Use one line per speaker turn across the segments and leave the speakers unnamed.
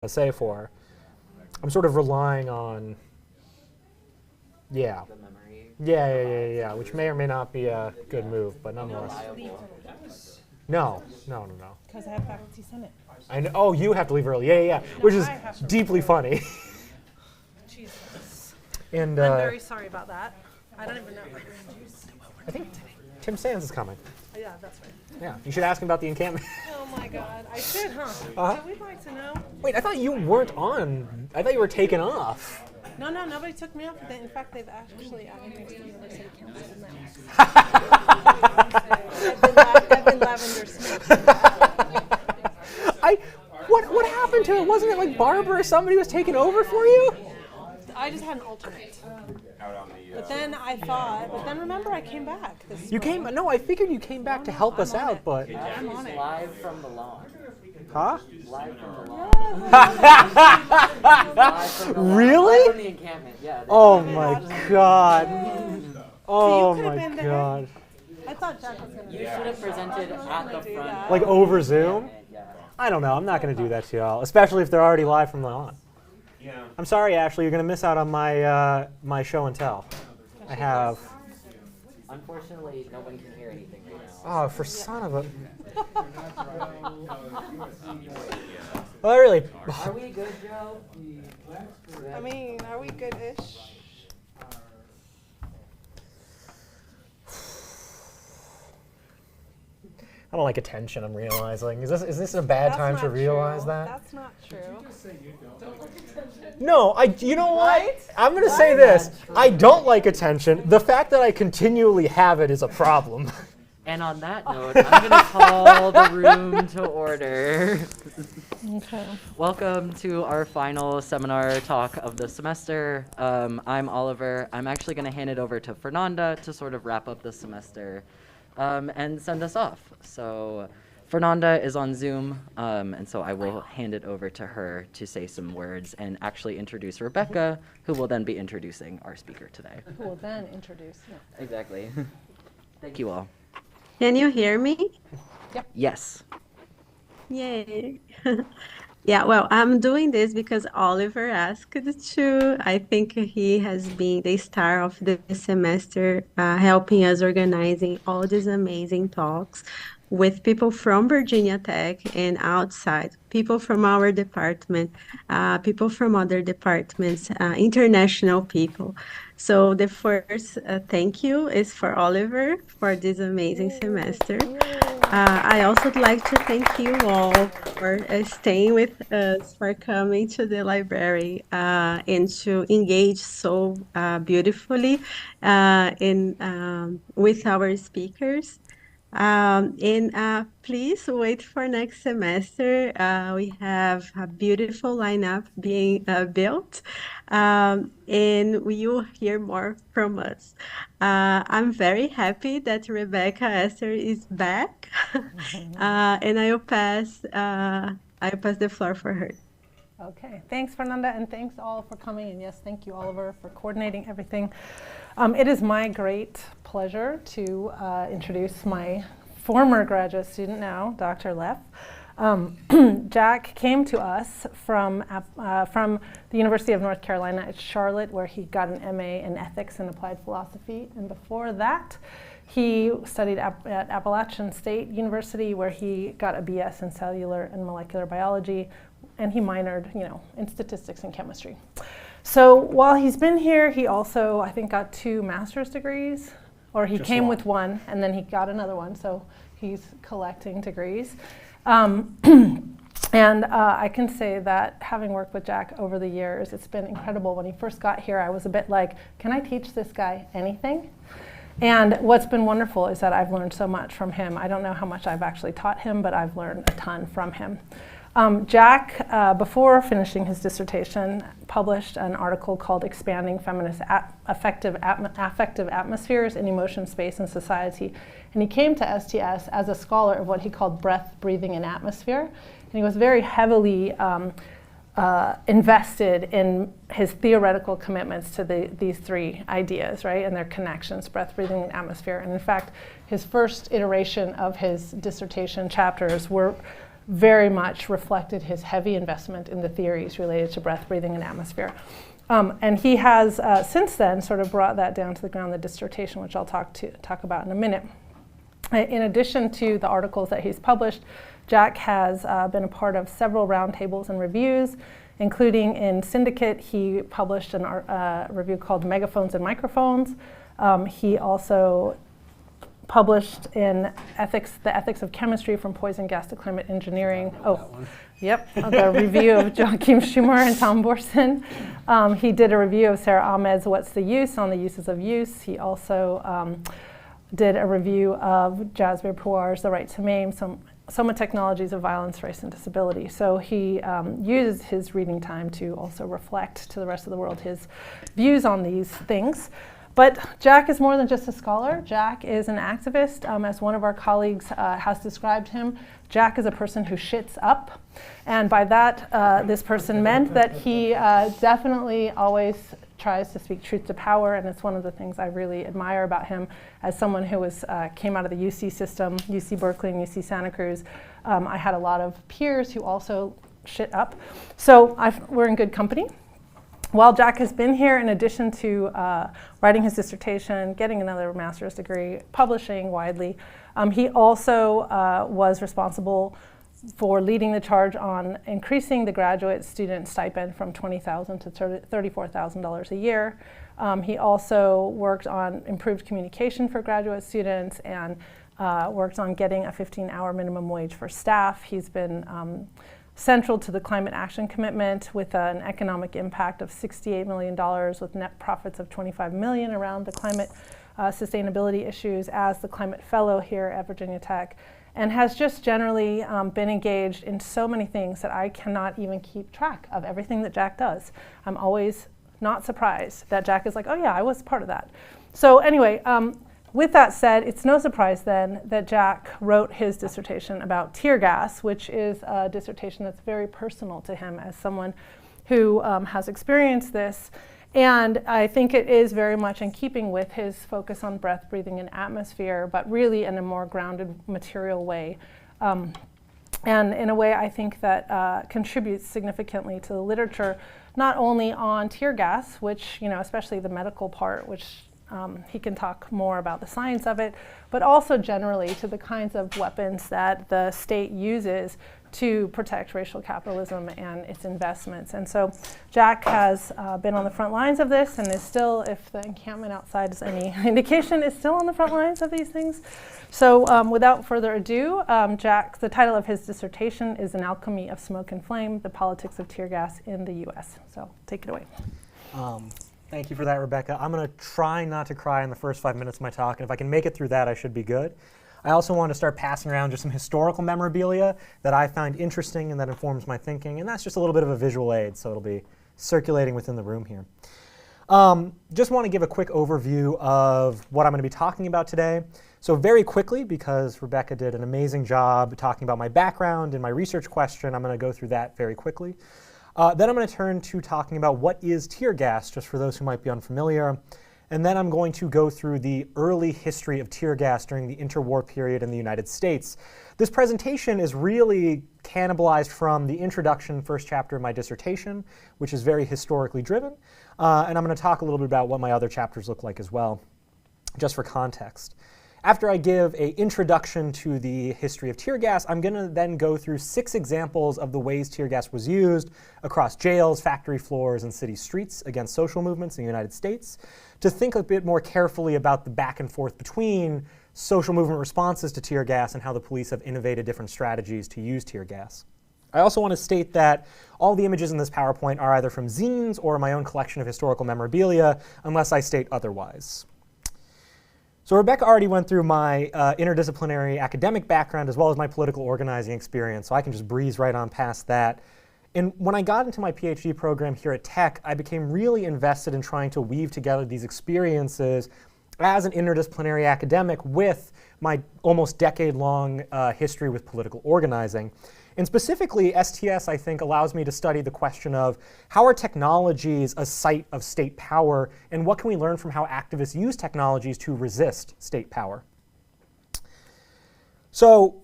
essay for, I'm sort of relying on, yeah.
The memory.
Yeah, which may or may not be a good move, but nonetheless. No.
Because I have faculty senate.
I know. Oh, you have to leave early. Yeah, which is
I have to leave
deeply funny.
Jesus.
And
I'm very sorry about that. I don't even know.
I think Tim Sands is coming.
Yeah, that's right.
Yeah, you should ask him about the encampment.
Oh my God, I should, huh?
Uh-huh.
So we'd like to know.
Wait, I thought you weren't on. I thought you were taken off.
No, nobody took me off. In fact, they've actually added me to the University Council now. I've been Lavender Smith.
What happened to it? Wasn't it like Barbara or somebody was taking over for you?
I just had an alternate. But then remember I came back.
You came? No, I figured you came back to help us out, but.
I'm on it.
Live from the lawn.
Huh?
Live from the lawn.
Really?
Live from the encampment, yeah.
Oh my God. Oh
could've
my
been there.
God.
I thought Jack was going to
You should have presented at the front.
Like over Zoom?
Yeah.
I don't know. I'm not going to do that to y'all, especially if they're already live from the on.
Yeah.
I'm sorry, Ashley. You're going to miss out on my my show and tell. I have.
Unfortunately, no one can hear anything right now.
Oh, for son of a. Well, I really.
Are we good, Joe?
I mean, are we good-ish?
I don't like attention. I'm realizing. Is this a bad time to
not
realize
true.
that?
That's not true.
No, you know what?
Right?
I'm going to say this. I don't like attention. The fact that I continually have it is a problem.
And on that note, I'm going to call the room to order.
Okay.
Welcome to our final seminar talk of the semester. I'm Oliver. I'm actually going to hand it over to Fernanda to sort of wrap up the semester and send us off. So Fernanda is on Zoom, and so I will hand it over to her to say some words and actually introduce Rebecca, who will then be introducing our speaker today.
Who will then introduce you.
Exactly. Thank you all.
Can you hear me?
Yes.
Yay. Yeah, well, I'm doing this because Oliver asked to. I think he has been the star of the semester, helping us organizing all these amazing talks with people from Virginia Tech and outside, people from our department, people from other departments, international people. So the first thank you is for Oliver for this amazing semester. I also would like to thank you all for staying with us, for coming to the library and to engage so beautifully with our speakers. Please wait for next semester. We have a beautiful lineup being built, and you will hear more from us. I'm very happy that Rebecca Esther is back, and I will pass the floor for her.
Okay, thanks, Fernanda, and thanks all for coming. And yes, thank you, Oliver, for coordinating everything. It is my great pleasure to introduce my former graduate student now, Dr. Leff. Jack came to us from the University of North Carolina at Charlotte, where he got an MA in ethics and applied philosophy. And before that, he studied at Appalachian State University, where he got a BS in cellular and molecular biology, and he minored, in statistics and chemistry. So while he's been here, he also, I think, got 2 master's degrees, or he came with one, and then he got another one, so he's collecting degrees. And I can say that having worked with Jack over the years, it's been incredible. When he first got here, I was a bit like, can I teach this guy anything? And what's been wonderful is that I've learned so much from him. I don't know how much I've actually taught him, but I've learned a ton from him. Jack, before finishing his dissertation, published an article called Expanding Feminist Affective Atmospheres in Emotion, Space, and Society. And he came to STS as a scholar of what he called breath, breathing, and atmosphere. And he was very heavily invested in his theoretical commitments to these 3 ideas, right, and their connections, breath, breathing, and atmosphere. And in fact, his first iteration of his dissertation chapters were very much reflected his heavy investment in the theories related to breath, breathing, and atmosphere. And he has since then sort of brought that down to the ground, the dissertation, which I'll talk about in a minute. In addition to the articles that he's published, Jack has been a part of several roundtables and reviews, including in Syndicate. He published a review called Megaphones and Microphones. He also published in the Ethics of Chemistry from Poison Gas to Climate Engineering. Yep, the review of Joachim Schumer and Tom Borson. He did a review of Sarah Ahmed's What's the Use on the Uses of Use. He also did a review of Jasbir Puar's The Right to Maim, Soma Technologies of Violence, Race, and Disability. So he uses his reading time to also reflect to the rest of the world his views on these things. But Jack is more than just a scholar. Jack is an activist. As one of our colleagues has described him, Jack is a person who shits up. And by that, this person meant that he definitely always tries to speak truth to power, and it's one of the things I really admire about him as someone who came out of the UC system, UC Berkeley and UC Santa Cruz. I had a lot of peers who also shit up. So we're in good company. While Jack has been here, in addition to writing his dissertation, getting another master's degree, publishing widely, he also was responsible for leading the charge on increasing the graduate student stipend from $20,000 to $34,000 a year. He also worked on improved communication for graduate students and worked on getting a 15-hour minimum wage for staff. He's been central to the climate action commitment with an economic impact of $68 million with net profits of $25 million around the climate sustainability issues as the climate fellow here at Virginia Tech, and has just generally been engaged in so many things that I cannot even keep track of everything that Jack does. I'm always not surprised that Jack is like, oh yeah, I was part of that. So anyway, with that said, it's no surprise then that Jack wrote his dissertation about tear gas, which is a dissertation that's very personal to him as someone who has experienced this. And I think it is very much in keeping with his focus on breath, breathing, and atmosphere, but really in a more grounded material way. And in a way I think that contributes significantly to the literature, not only on tear gas, which, especially the medical part, which he can talk more about the science of it, but also generally to the kinds of weapons that the state uses to protect racial capitalism and its investments. And so Jack has been on the front lines of this and is still, if the encampment outside is any indication, is still on the front lines of these things. So without further ado, the title of his dissertation is An Alchemy of Smoke and Flame, The Politics of Tear Gas in the US. So take it away.
Thank you for that, Rebecca. I'm going to try not to cry in the first 5 minutes of my talk, and if I can make it through that, I should be good. I also want to start passing around just some historical memorabilia that I find interesting and that informs my thinking, and that's just a little bit of a visual aid, so it'll be circulating within the room here. Just want to give a quick overview of what I'm going to be talking about today. So very quickly, because Rebecca did an amazing job talking about my background and my research question, I'm going to go through that very quickly. Then I'm going to turn to talking about what is tear gas, just for those who might be unfamiliar. And then I'm going to go through the early history of tear gas during the interwar period in the United States. This presentation is really cannibalized from the introduction, first chapter of my dissertation, which is very historically driven. And I'm going to talk a little bit about what my other chapters look like as well, just for context. After I give an introduction to the history of tear gas, I'm going to then go through 6 examples of the ways tear gas was used across jails, factory floors, and city streets against social movements in the United States, to think a bit more carefully about the back and forth between social movement responses to tear gas and how the police have innovated different strategies to use tear gas. I also want to state that all the images in this PowerPoint are either from zines or my own collection of historical memorabilia, unless I state otherwise. So Rebecca already went through my interdisciplinary academic background as well as my political organizing experience, so I can just breeze right on past that. And when I got into my PhD program here at Tech, I became really invested in trying to weave together these experiences as an interdisciplinary academic with my almost decade-long history with political organizing. And specifically, STS, I think, allows me to study the question of how are technologies a site of state power, and what can we learn from how activists use technologies to resist state power? So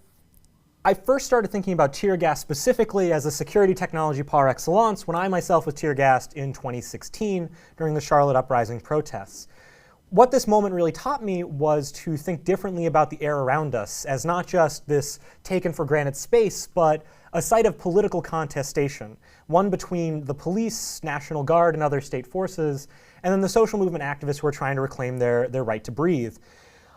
I first started thinking about tear gas specifically as a security technology par excellence when I myself was tear gassed in 2016 during the Charlotte Uprising protests. What this moment really taught me was to think differently about the air around us as not just this taken for granted space, but a site of political contestation, one between the police, National Guard, and other state forces, and then the social movement activists who are trying to reclaim their right to breathe.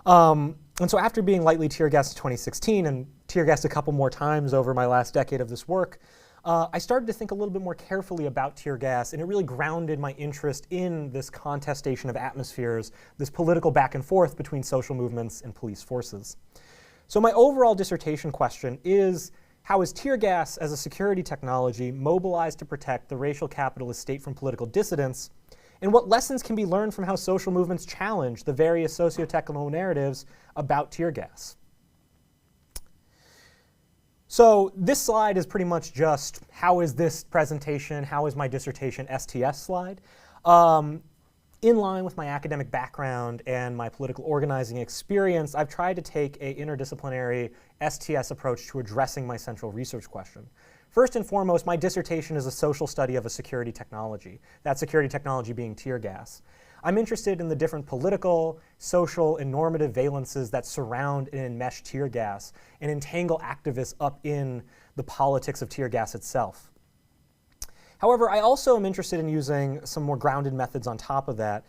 And so after being lightly tear gassed in 2016 and tear gassed a couple more times over my last decade of this work, I started to think a little bit more carefully about tear gas, and it really grounded my interest in this contestation of atmospheres, this political back and forth between social movements and police forces. So my overall dissertation question is, how is tear gas as a security technology mobilized to protect the racial capitalist state from political dissidents? And what lessons can be learned from how social movements challenge the various socio-technical narratives about tear gas? So this slide is pretty much just how is this presentation, how is my dissertation STS slide. In line with my academic background and my political organizing experience, I've tried to take an interdisciplinary STS approach to addressing my central research question. First and foremost, my dissertation is a social study of a security technology, that security technology being tear gas. I'm interested in the different political, social, and normative valences that surround and enmesh tear gas and entangle activists up in the politics of tear gas itself. However, I also am interested in using some more grounded methods on top of that.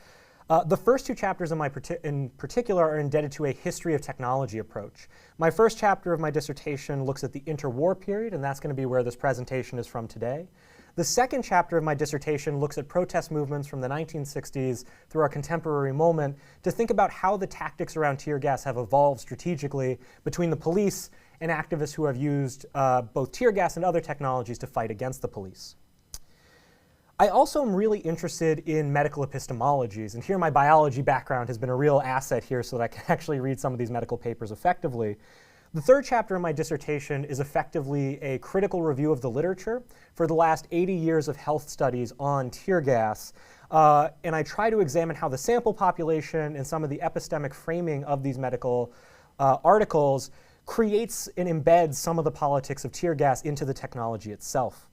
The first two chapters in particular are indebted to a history of technology approach. My first chapter of my dissertation looks at the interwar period, and that's going to be where this presentation is from today. The second chapter of my dissertation looks at protest movements from the 1960s through our contemporary moment to think about how the tactics around tear gas have evolved strategically between the police and activists who have used both tear gas and other technologies to fight against the police. I also am really interested in medical epistemologies, and here my biology background has been a real asset here so that I can actually read some of these medical papers effectively. The third chapter of my dissertation is effectively a critical review of the literature for the last 80 years of health studies on tear gas, and I try to examine how the sample population and some of the epistemic framing of these medical articles creates and embeds some of the politics of tear gas into the technology itself.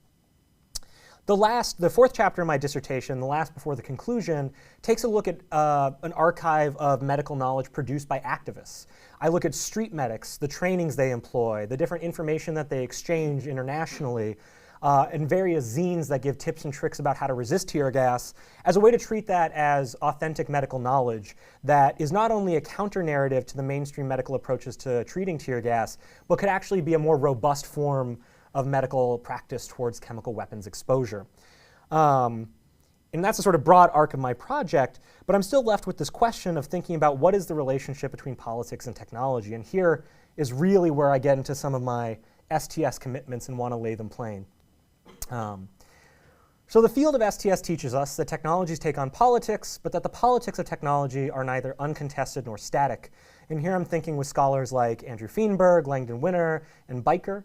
The fourth chapter of my dissertation, the last before the conclusion, takes a look at an archive of medical knowledge produced by activists. I look at street medics, the trainings they employ, the different information that they exchange internationally, and various zines that give tips and tricks about how to resist tear gas as a way to treat that as authentic medical knowledge that is not only a counter-narrative to the mainstream medical approaches to treating tear gas, but could actually be a more robust form of medical practice towards chemical weapons exposure. And that's a sort of broad arc of my project, but I'm still left with this question of thinking about what is the relationship between politics and technology, and here is really where I get into some of my STS commitments and want to lay them plain. So the field of STS teaches us that technologies take on politics, but that the politics of technology are neither uncontested nor static. And here I'm thinking with scholars like Andrew Feenberg, Langdon Winner, and Biker.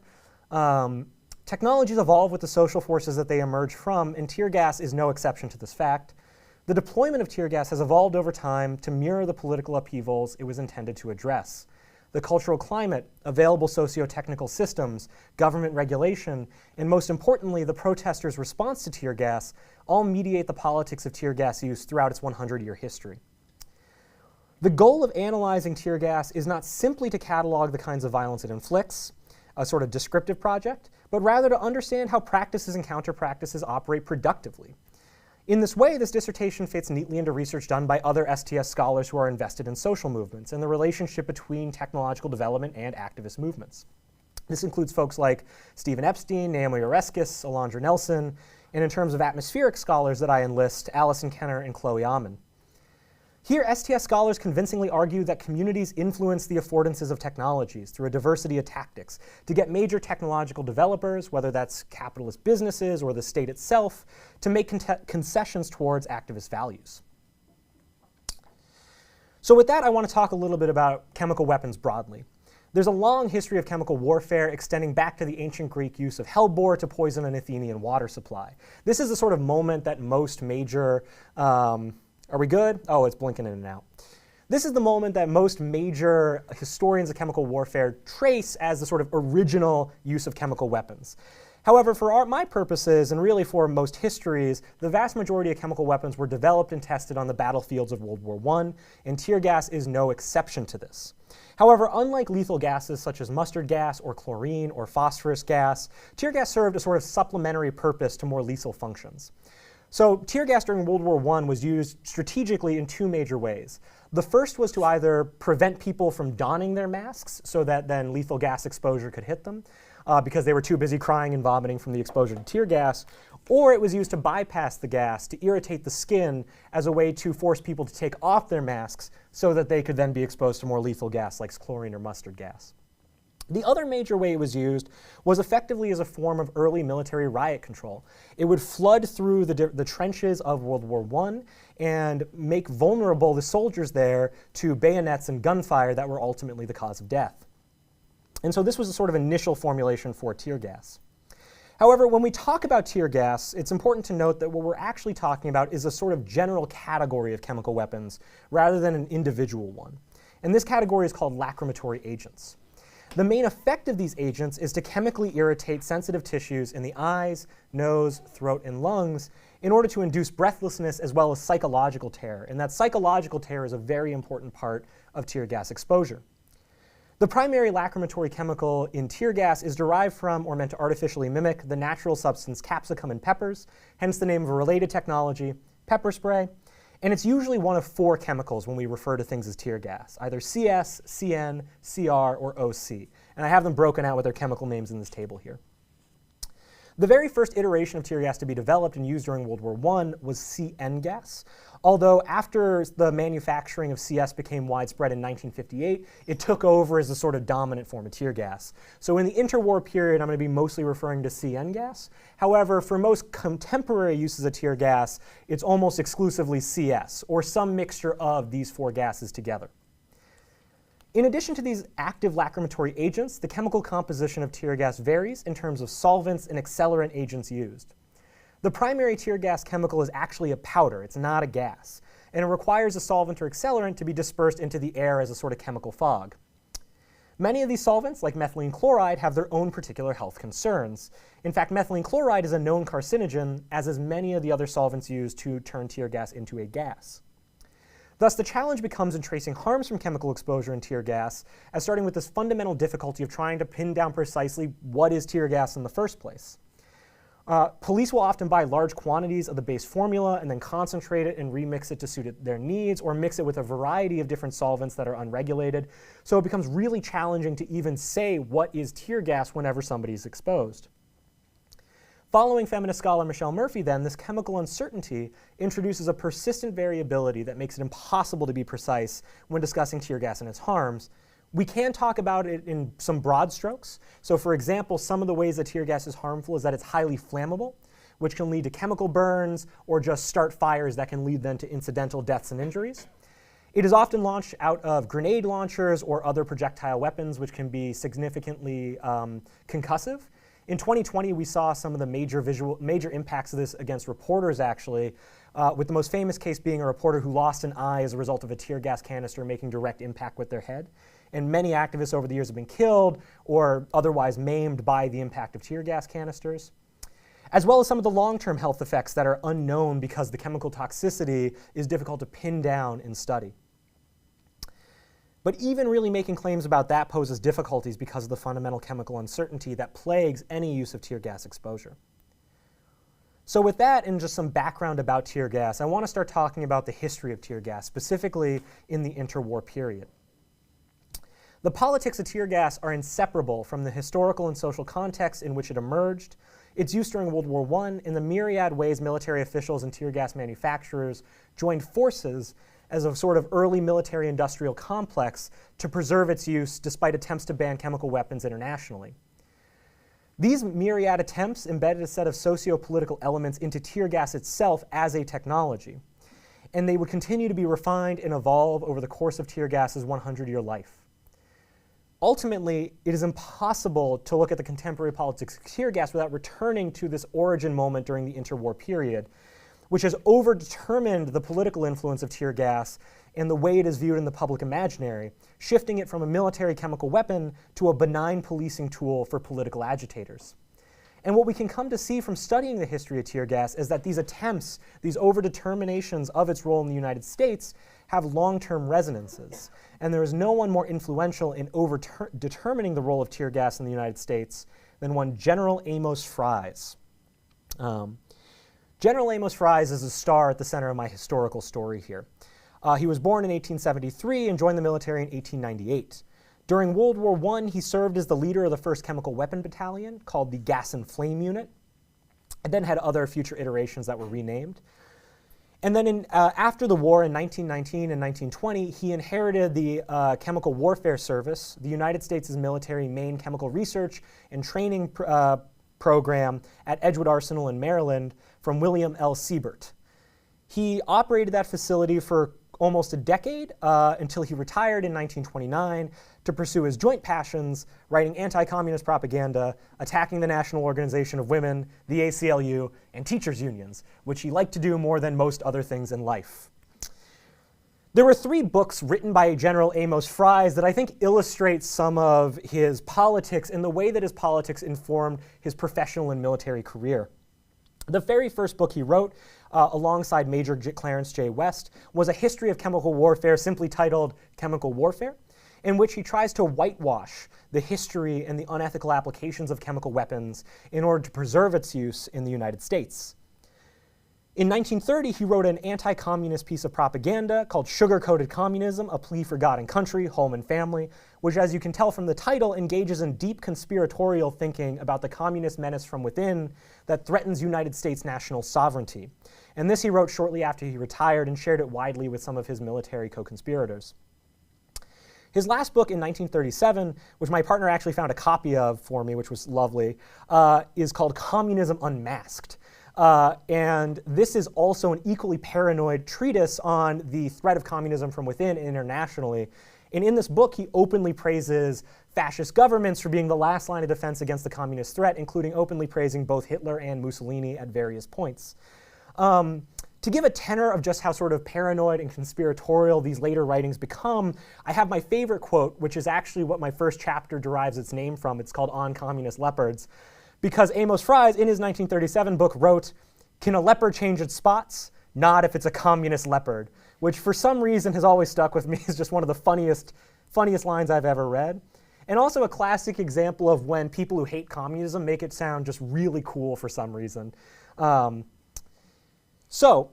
Technologies evolve with the social forces that they emerge from, and tear gas is no exception to this fact. The deployment of tear gas has evolved over time to mirror the political upheavals it was intended to address. The cultural climate, available socio-technical systems, government regulation, and most importantly, the protesters' response to tear gas all mediate the politics of tear gas use throughout its 100-year history. The goal of analyzing tear gas is not simply to catalog the kinds of violence it inflicts, a sort of descriptive project, but rather to understand how practices and counter-practices operate productively. In this way, this dissertation fits neatly into research done by other STS scholars who are invested in social movements and the relationship between technological development and activist movements. This includes folks like Stephen Epstein, Naomi Oreskes, Alondra Nelson, and in terms of atmospheric scholars that I enlist, Alison Kenner and Chloe Amon. Here, STS scholars convincingly argue that communities influence the affordances of technologies through a diversity of tactics to get major technological developers, whether that's capitalist businesses or the state itself, to make concessions towards activist values. So with that, I want to talk a little bit about chemical weapons broadly. There's a long history of chemical warfare extending back to the ancient Greek use of hellebore to poison an Athenian water supply. This is the sort of moment that most major Are we good? Oh, it's blinking in and out. This is the moment that most major historians of chemical warfare trace as the sort of original use of chemical weapons. However, for my purposes, and really for most histories, the vast majority of chemical weapons were developed and tested on the battlefields of World War I, and tear gas is no exception to this. However, unlike lethal gases such as mustard gas or chlorine or phosphorus gas, tear gas served a sort of supplementary purpose to more lethal functions. So tear gas during World War I was used strategically in two major ways. The first was to either prevent people from donning their masks so that then lethal gas exposure could hit them, because they were too busy crying and vomiting from the exposure to tear gas, or it was used to bypass the gas to irritate the skin as a way to force people to take off their masks so that they could then be exposed to more lethal gas like chlorine or mustard gas. The other major way it was used was effectively as a form of early military riot control. It would flood through the trenches of World War I and make vulnerable the soldiers there to bayonets and gunfire that were ultimately the cause of death. And so this was a sort of initial formulation for tear gas. However, when we talk about tear gas, it's important to note that what we're actually talking about is a sort of general category of chemical weapons rather than an individual one. And this category is called lacrimatory agents. The main effect of these agents is to chemically irritate sensitive tissues in the eyes, nose, throat, and lungs in order to induce breathlessness as well as psychological terror. And that psychological terror is a very important part of tear gas exposure. The primary lacrimatory chemical in tear gas is derived from or meant to artificially mimic the natural substance capsicum in peppers, hence the name of a related technology, pepper spray. And it's usually one of four chemicals when we refer to things as tear gas, either CS, CN, CR, or OC. And I have them broken out with their chemical names in this table here. The very first iteration of tear gas to be developed and used during World War I was CN gas, although after the manufacturing of CS became widespread in 1958, it took over as the sort of dominant form of tear gas. So in the interwar period, I'm going to be mostly referring to CN gas. However, for most contemporary uses of tear gas, it's almost exclusively CS, or some mixture of these four gases together. In addition to these active lacrimatory agents, the chemical composition of tear gas varies in terms of solvents and accelerant agents used. The primary tear gas chemical is actually a powder, it's not a gas, and it requires a solvent or accelerant to be dispersed into the air as a sort of chemical fog. Many of these solvents, like methylene chloride, have their own particular health concerns. In fact, methylene chloride is a known carcinogen, as is many of the other solvents used to turn tear gas into a gas. Thus, the challenge becomes in tracing harms from chemical exposure in tear gas, as starting with this fundamental difficulty of trying to pin down precisely what is tear gas in the first place. Police will often buy large quantities of the base formula and then concentrate it and remix it to suit their needs, or mix it with a variety of different solvents that are unregulated. So it becomes really challenging to even say what is tear gas whenever somebody is exposed. Following feminist scholar Michelle Murphy, then, this chemical uncertainty introduces a persistent variability that makes it impossible to be precise when discussing tear gas and its harms. We can talk about it in some broad strokes. So for example, some of the ways that tear gas is harmful is that it's highly flammable, which can lead to chemical burns or just start fires that can lead then to incidental deaths and injuries. It is often launched out of grenade launchers or other projectile weapons, which can be significantly concussive. In 2020, we saw some of the major impacts of this against reporters, actually, with the most famous case being a reporter who lost an eye as a result of a tear gas canister making direct impact with their head. And many activists over the years have been killed or otherwise maimed by the impact of tear gas canisters, as well as some of the long-term health effects that are unknown because the chemical toxicity is difficult to pin down and study. But even really making claims about that poses difficulties because of the fundamental chemical uncertainty that plagues any use of tear gas exposure. So with that and just some background about tear gas, I want to start talking about the history of tear gas, specifically in the interwar period. The politics of tear gas are inseparable from the historical and social context in which it emerged, its use during World War I, and the myriad ways military officials and tear gas manufacturers joined forces as a sort of early military-industrial complex to preserve its use despite attempts to ban chemical weapons internationally. These myriad attempts embedded a set of socio-political elements into tear gas itself as a technology, and they would continue to be refined and evolve over the course of tear gas's 100-year life. Ultimately, it is impossible to look at the contemporary politics of tear gas without returning to this origin moment during the interwar period, which has overdetermined the political influence of tear gas and the way it is viewed in the public imaginary, shifting it from a military chemical weapon to a benign policing tool for political agitators. And what we can come to see from studying the history of tear gas is that these attempts, these overdeterminations of its role in the United States, have long-term resonances. And there is no one more influential in determining the role of tear gas in the United States than one General Amos Fries. General Amos Fries is a star at the center of my historical story here. He was born in 1873 and joined the military in 1898. During World War I, he served as the leader of the 1st Chemical Weapon Battalion, called the Gas and Flame Unit, and then had other future iterations that were renamed. And then after the war in 1919 and 1920, he inherited the Chemical Warfare Service, the United States' military main chemical research and training program at Edgewood Arsenal in Maryland from William L. Siebert. He operated that facility for almost a decade until he retired in 1929 to pursue his joint passions, writing anti-communist propaganda, attacking the National Organization of Women, the ACLU, and teachers' unions, which he liked to do more than most other things in life. There were 3 books written by General Amos Fries that I think illustrate some of his politics and the way that his politics informed his professional and military career. The very first book he wrote, alongside Major Clarence J. West, was a history of chemical warfare simply titled Chemical Warfare, in which he tries to whitewash the history and the unethical applications of chemical weapons in order to preserve its use in the United States. In 1930, he wrote an anti-communist piece of propaganda called Sugar-Coated Communism, A Plea for God and Country, Home and Family, which, as you can tell from the title, engages in deep conspiratorial thinking about the communist menace from within that threatens United States national sovereignty. And this he wrote shortly after he retired and shared it widely with some of his military co-conspirators. His last book in 1937, which my partner actually found a copy of for me, which was lovely, is called Communism Unmasked. And this is also an equally paranoid treatise on the threat of communism from within internationally. And in this book, he openly praises fascist governments for being the last line of defense against the communist threat, including openly praising both Hitler and Mussolini at various points. To give a tenor of just how sort of paranoid and conspiratorial these later writings become, I have my favorite quote, which is actually what my first chapter derives its name from. It's called On Communist Leopards. Because Amos Fries, in his 1937 book, wrote, "Can a leopard change its spots? Not if it's a communist leopard," which for some reason has always stuck with me as just one of the funniest lines I've ever read. And also a classic example of when people who hate communism make it sound just really cool for some reason. So,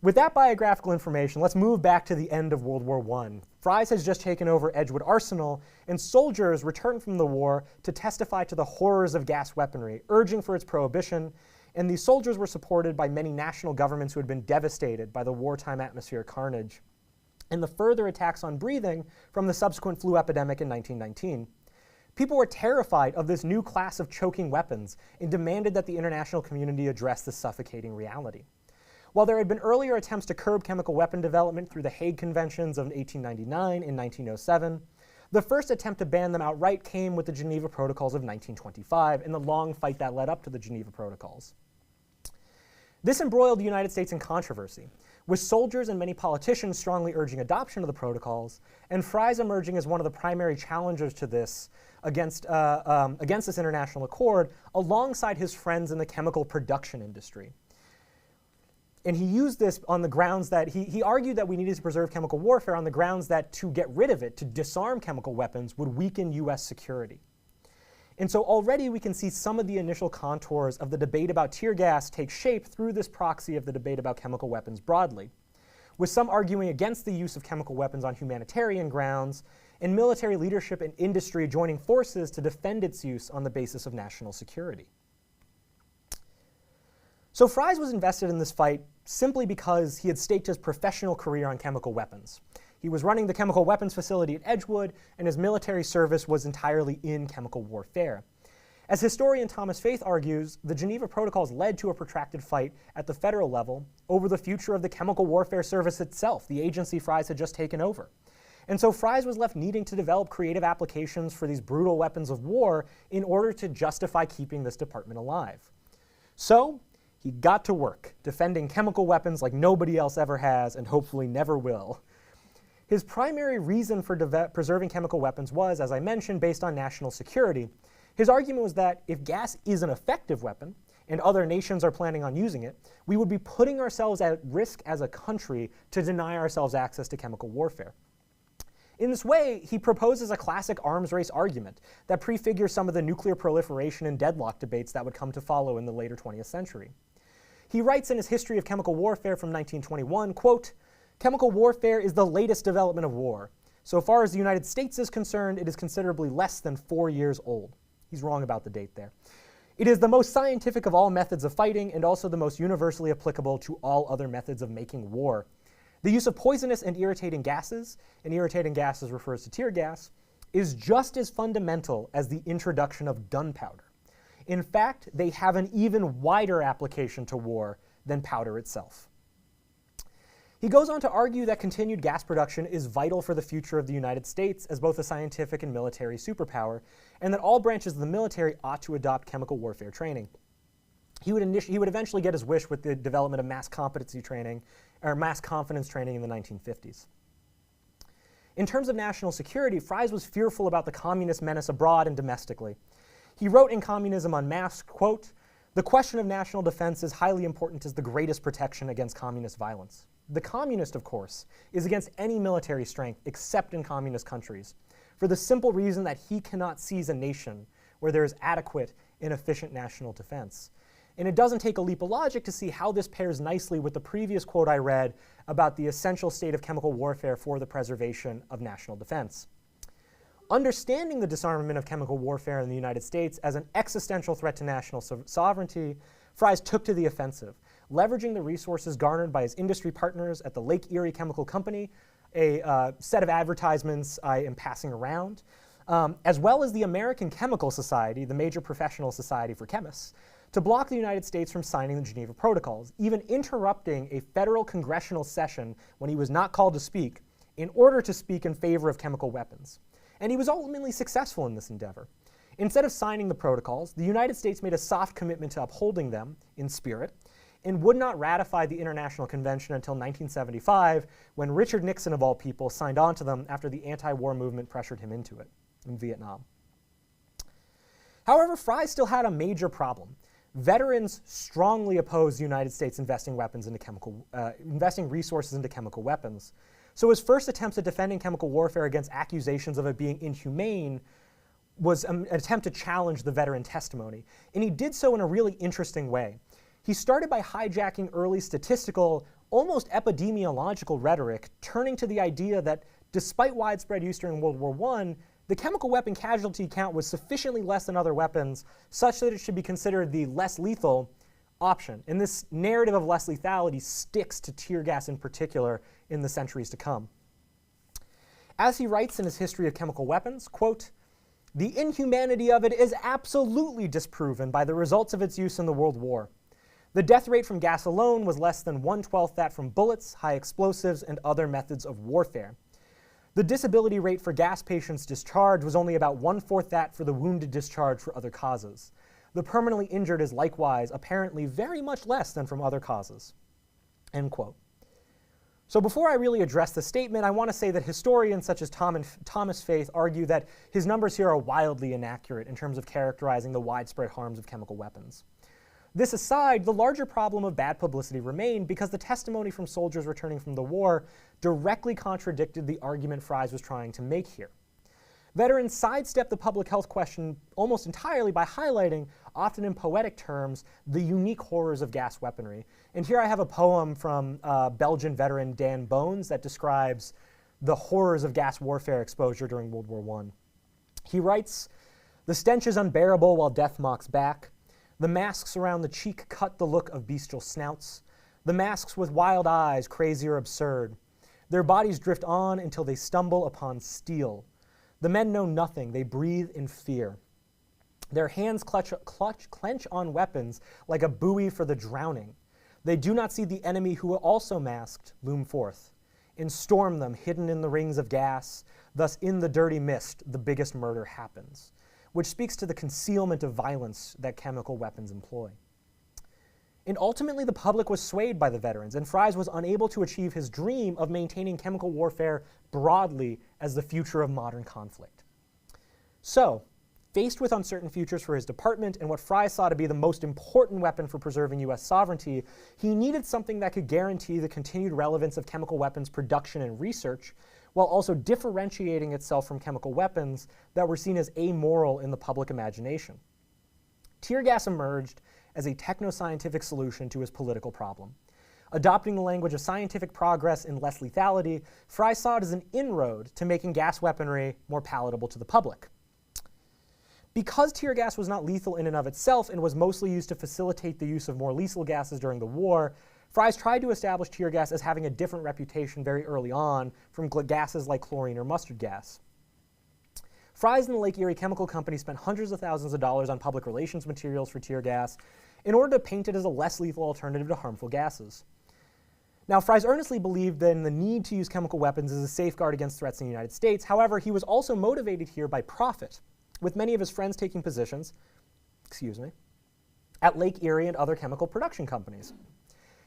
with that biographical information, let's move back to the end of World War I. Fries has just taken over Edgewood Arsenal, and soldiers returned from the war to testify to the horrors of gas weaponry, urging for its prohibition, and these soldiers were supported by many national governments who had been devastated by the wartime atmospheric carnage, and the further attacks on breathing from the subsequent flu epidemic in 1919. People were terrified of this new class of choking weapons and demanded that the international community address this suffocating reality. While there had been earlier attempts to curb chemical weapon development through the Hague Conventions of 1899 and 1907, the first attempt to ban them outright came with the Geneva Protocols of 1925 and the long fight that led up to the Geneva Protocols. This embroiled the United States in controversy, with soldiers and many politicians strongly urging adoption of the protocols, and Fries emerging as one of the primary challengers to this against this international accord, alongside his friends in the chemical production industry. And he used this on the grounds that he argued that we needed to preserve chemical warfare on the grounds that to get rid of it, to disarm chemical weapons, would weaken US security. And so already we can see some of the initial contours of the debate about tear gas take shape through this proxy of the debate about chemical weapons broadly, with some arguing against the use of chemical weapons on humanitarian grounds, and military leadership and industry joining forces to defend its use on the basis of national security. So Fries was invested in this fight simply because he had staked his professional career on chemical weapons. He was running the chemical weapons facility at Edgewood, and his military service was entirely in chemical warfare. As historian Thomas Faith argues, the Geneva Protocols led to a protracted fight at the federal level over the future of the Chemical Warfare Service itself, the agency Fries had just taken over. And so Fries was left needing to develop creative applications for these brutal weapons of war in order to justify keeping this department alive. So He got to work, defending chemical weapons like nobody else ever has and hopefully never will. His primary reason for preserving chemical weapons was, as I mentioned, based on national security. His argument was that if gas is an effective weapon, and other nations are planning on using it, we would be putting ourselves at risk as a country to deny ourselves access to chemical warfare. In this way, he proposes a classic arms race argument that prefigures some of the nuclear proliferation and deadlock debates that would come to follow in the later 20th century. He writes in his History of Chemical Warfare from 1921, quote, "Chemical warfare is the latest development of war. So far as the United States is concerned, it is considerably less than 4 years old." He's wrong about the date there. "It is the most scientific of all methods of fighting and also the most universally applicable to all other methods of making war. The use of poisonous and irritating gases refers to tear gas, is just as fundamental as the introduction of gunpowder. In fact, they have an even wider application to war than powder itself." He goes on to argue that continued gas production is vital for the future of the United States as both a scientific and military superpower, and that all branches of the military ought to adopt chemical warfare training. He would eventually get his wish with the development of mass competency training, or mass confidence training in the 1950s. In terms of national security, Fries was fearful about the communist menace abroad and domestically. He wrote in Communism Unmasked, quote, "The question of national defense is highly important as the greatest protection against communist violence. The communist, of course, is against any military strength except in communist countries, for the simple reason that he cannot seize a nation where there is adequate and efficient national defense." And it doesn't take a leap of logic to see how this pairs nicely with the previous quote I read about the essential state of chemical warfare for the preservation of national defense. Understanding the disarmament of chemical warfare in the United States as an existential threat to national sovereignty, Fries took to the offensive, leveraging the resources garnered by his industry partners at the Lake Erie Chemical Company, a set of advertisements I am passing around, as well as the American Chemical Society, the major professional society for chemists, to block the United States from signing the Geneva Protocols, even interrupting a federal congressional session when he was not called to speak in order to speak in favor of chemical weapons. And he was ultimately successful in this endeavor. Instead of signing the protocols, the United States made a soft commitment to upholding them in spirit and would not ratify the International Convention until 1975, when Richard Nixon, of all people, signed on to them after the anti-war movement pressured him into it in Vietnam. However, Fries still had a major problem. Veterans strongly opposed the United States investing resources into chemical weapons. So his first attempts at defending chemical warfare against accusations of it being inhumane was an attempt to challenge the veteran testimony. And he did so in a really interesting way. He started by hijacking early statistical, almost epidemiological rhetoric, turning to the idea that despite widespread use during World War I, the chemical weapon casualty count was sufficiently less than other weapons such that it should be considered the less lethal option. And this narrative of less lethality sticks to tear gas in particular in the centuries to come. As he writes in his History of Chemical Weapons, quote, "The inhumanity of it is absolutely disproven by the results of its use in the World War. The death rate from gas alone was less than 1/12 that from bullets, high explosives, and other methods of warfare. The disability rate for gas patients discharged was only about 1/4 that for the wounded discharged for other causes. The permanently injured is likewise apparently very much less than from other causes." End quote. So before I really address the statement, I want to say that historians such as Thomas Faith argue that his numbers here are wildly inaccurate in terms of characterizing the widespread harms of chemical weapons. This aside, the larger problem of bad publicity remained because the testimony from soldiers returning from the war directly contradicted the argument Fries was trying to make here. Veterans sidestepped the public health question almost entirely by highlighting, often in poetic terms, the unique horrors of gas weaponry. And here I have a poem from Belgian veteran Dan Bones that describes the horrors of gas warfare exposure during World War I. He writes, "The stench is unbearable while death mocks back. The masks around the cheek cut the look of bestial snouts. The masks with wild eyes, crazy or absurd. Their bodies drift on until they stumble upon steel. The men know nothing, they breathe in fear. Their hands clench on weapons like a buoy for the drowning. They do not see the enemy who, also masked, loom forth, and storm them hidden in the rings of gas. Thus in the dirty mist, the biggest murder happens," which speaks to the concealment of violence that chemical weapons employ. And ultimately, the public was swayed by the veterans, and Fries was unable to achieve his dream of maintaining chemical warfare broadly as the future of modern conflict. So, faced with uncertain futures for his department and what Fries saw to be the most important weapon for preserving U.S. sovereignty, he needed something that could guarantee the continued relevance of chemical weapons production and research, while also differentiating itself from chemical weapons that were seen as amoral in the public imagination. Tear gas emerged as a techno-scientific solution to his political problem. Adopting the language of scientific progress and less lethality, Fries saw it as an inroad to making gas weaponry more palatable to the public. Because tear gas was not lethal in and of itself and was mostly used to facilitate the use of more lethal gases during the war, Fries tried to establish tear gas as having a different reputation very early on from gases like chlorine or mustard gas. Fries and the Lake Erie Chemical Company spent hundreds of thousands of dollars on public relations materials for tear gas in order to paint it as a less lethal alternative to harmful gases. Now, Fries earnestly believed in the need to use chemical weapons as a safeguard against threats in the United States. However, he was also motivated here by profit, with many of his friends taking positions, at Lake Erie and other chemical production companies.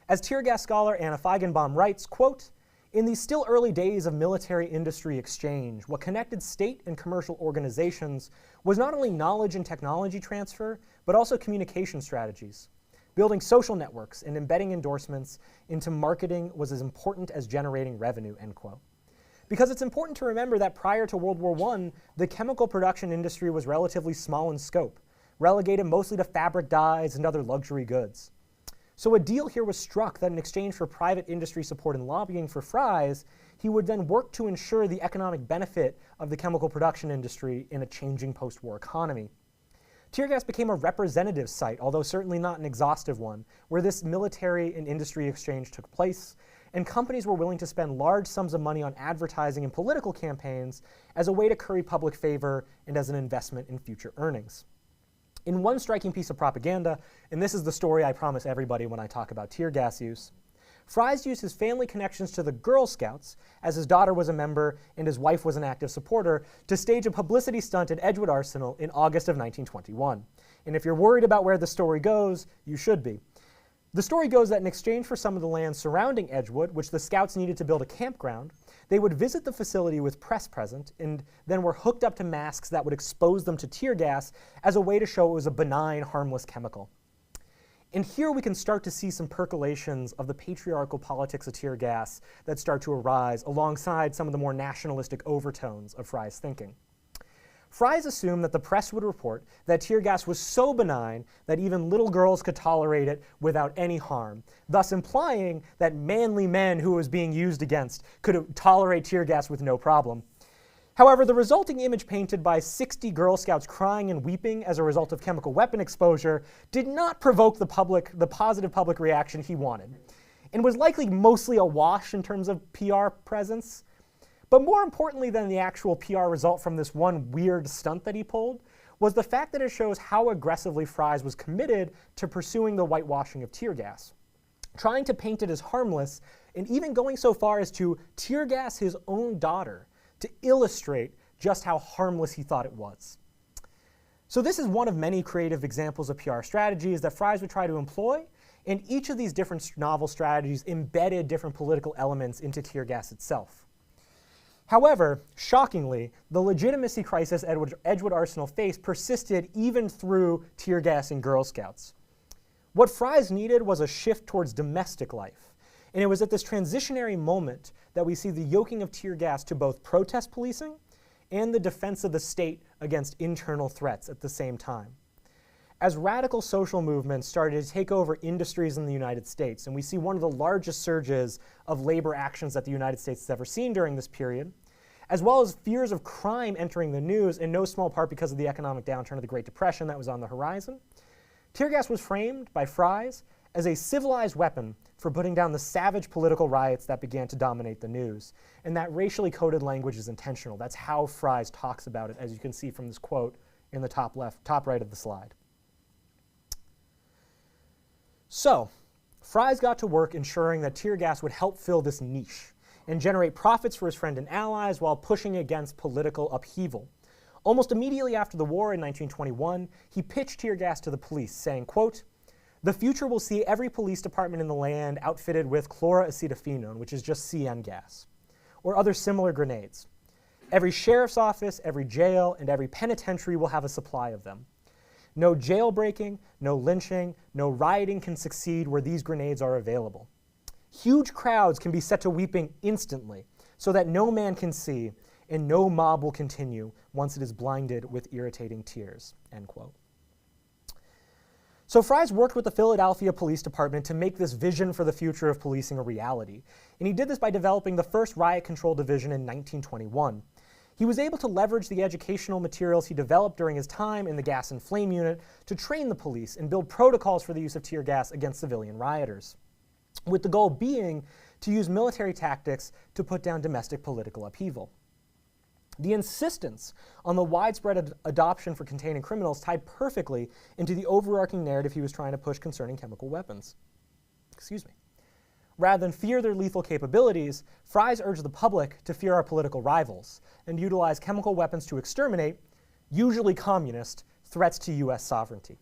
As tear gas scholar Anna Feigenbaum writes, quote, "In these still early days of military-industry exchange, what connected state and commercial organizations was not only knowledge and technology transfer, but also communication strategies. Building social networks and embedding endorsements into marketing was as important as generating revenue," end quote. Because it's important to remember that prior to World War I, the chemical production industry was relatively small in scope, relegated mostly to fabric dyes and other luxury goods. So a deal here was struck that in exchange for private industry support and lobbying for Fries, he would then work to ensure the economic benefit of the chemical production industry in a changing post-war economy. Tear gas became a representative site, although certainly not an exhaustive one, where this military and industry exchange took place, and companies were willing to spend large sums of money on advertising and political campaigns as a way to curry public favor and as an investment in future earnings. In one striking piece of propaganda, and this is the story I promise everybody when I talk about tear gas use, Fries used his family connections to the Girl Scouts, as his daughter was a member and his wife was an active supporter, to stage a publicity stunt at Edgewood Arsenal in August of 1921. And if you're worried about where the story goes, you should be. The story goes that in exchange for some of the land surrounding Edgewood, which the Scouts needed to build a campground, they would visit the facility with press present and then were hooked up to masks that would expose them to tear gas as a way to show it was a benign, harmless chemical. And here we can start to see some percolations of the patriarchal politics of tear gas that start to arise alongside some of the more nationalistic overtones of Fries' thinking. Fries assumed that the press would report that tear gas was so benign that even little girls could tolerate it without any harm, thus implying that manly men who it was being used against could tolerate tear gas with no problem. However, the resulting image painted by 60 Girl Scouts crying and weeping as a result of chemical weapon exposure did not provoke the positive public reaction he wanted, and was likely mostly a wash in terms of PR presence. But more importantly than the actual PR result from this one weird stunt that he pulled was the fact that it shows how aggressively Fries was committed to pursuing the whitewashing of tear gas, trying to paint it as harmless, and even going so far as to tear gas his own daughter to illustrate just how harmless he thought it was. So this is one of many creative examples of PR strategies that Fries would try to employ, and each of these different novel strategies embedded different political elements into tear gas itself. However, shockingly, the legitimacy crisis Edgewood Arsenal faced persisted even through tear gas and Girl Scouts. What Fries needed was a shift towards domestic life, and it was at this transitionary moment that we see the yoking of tear gas to both protest policing and the defense of the state against internal threats at the same time. As radical social movements started to take over industries in the United States, and we see one of the largest surges of labor actions that the United States has ever seen during this period, as well as fears of crime entering the news, in no small part because of the economic downturn of the Great Depression that was on the horizon, tear gas was framed by Fries as a civilized weapon for putting down the savage political riots that began to dominate the news. And that racially coded language is intentional. That's how Fries talks about it, as you can see from this quote in the top right of the slide. So, Fries got to work ensuring that tear gas would help fill this niche and generate profits for his friend and allies while pushing against political upheaval. Almost immediately after the war in 1921, he pitched tear gas to the police, saying, quote, The future will see every police department in the land outfitted with chloroacetophenone, which is just CN gas, or other similar grenades. Every sheriff's office, every jail, and every penitentiary will have a supply of them. No jailbreaking, no lynching, no rioting can succeed where these grenades are available. Huge crowds can be set to weeping instantly so that no man can see, and no mob will continue once it is blinded with irritating tears, end quote. So Fries worked with the Philadelphia Police Department to make this vision for the future of policing a reality, and he did this by developing the first riot control division in 1921. He was able to leverage the educational materials he developed during his time in the gas and flame unit to train the police and build protocols for the use of tear gas against civilian rioters, with the goal being to use military tactics to put down domestic political upheaval. The insistence on the widespread adoption for containing criminals tied perfectly into the overarching narrative he was trying to push concerning chemical weapons. Excuse me. Rather than fear their lethal capabilities, Fries urged the public to fear our political rivals and utilize chemical weapons to exterminate, usually communist, threats to US sovereignty.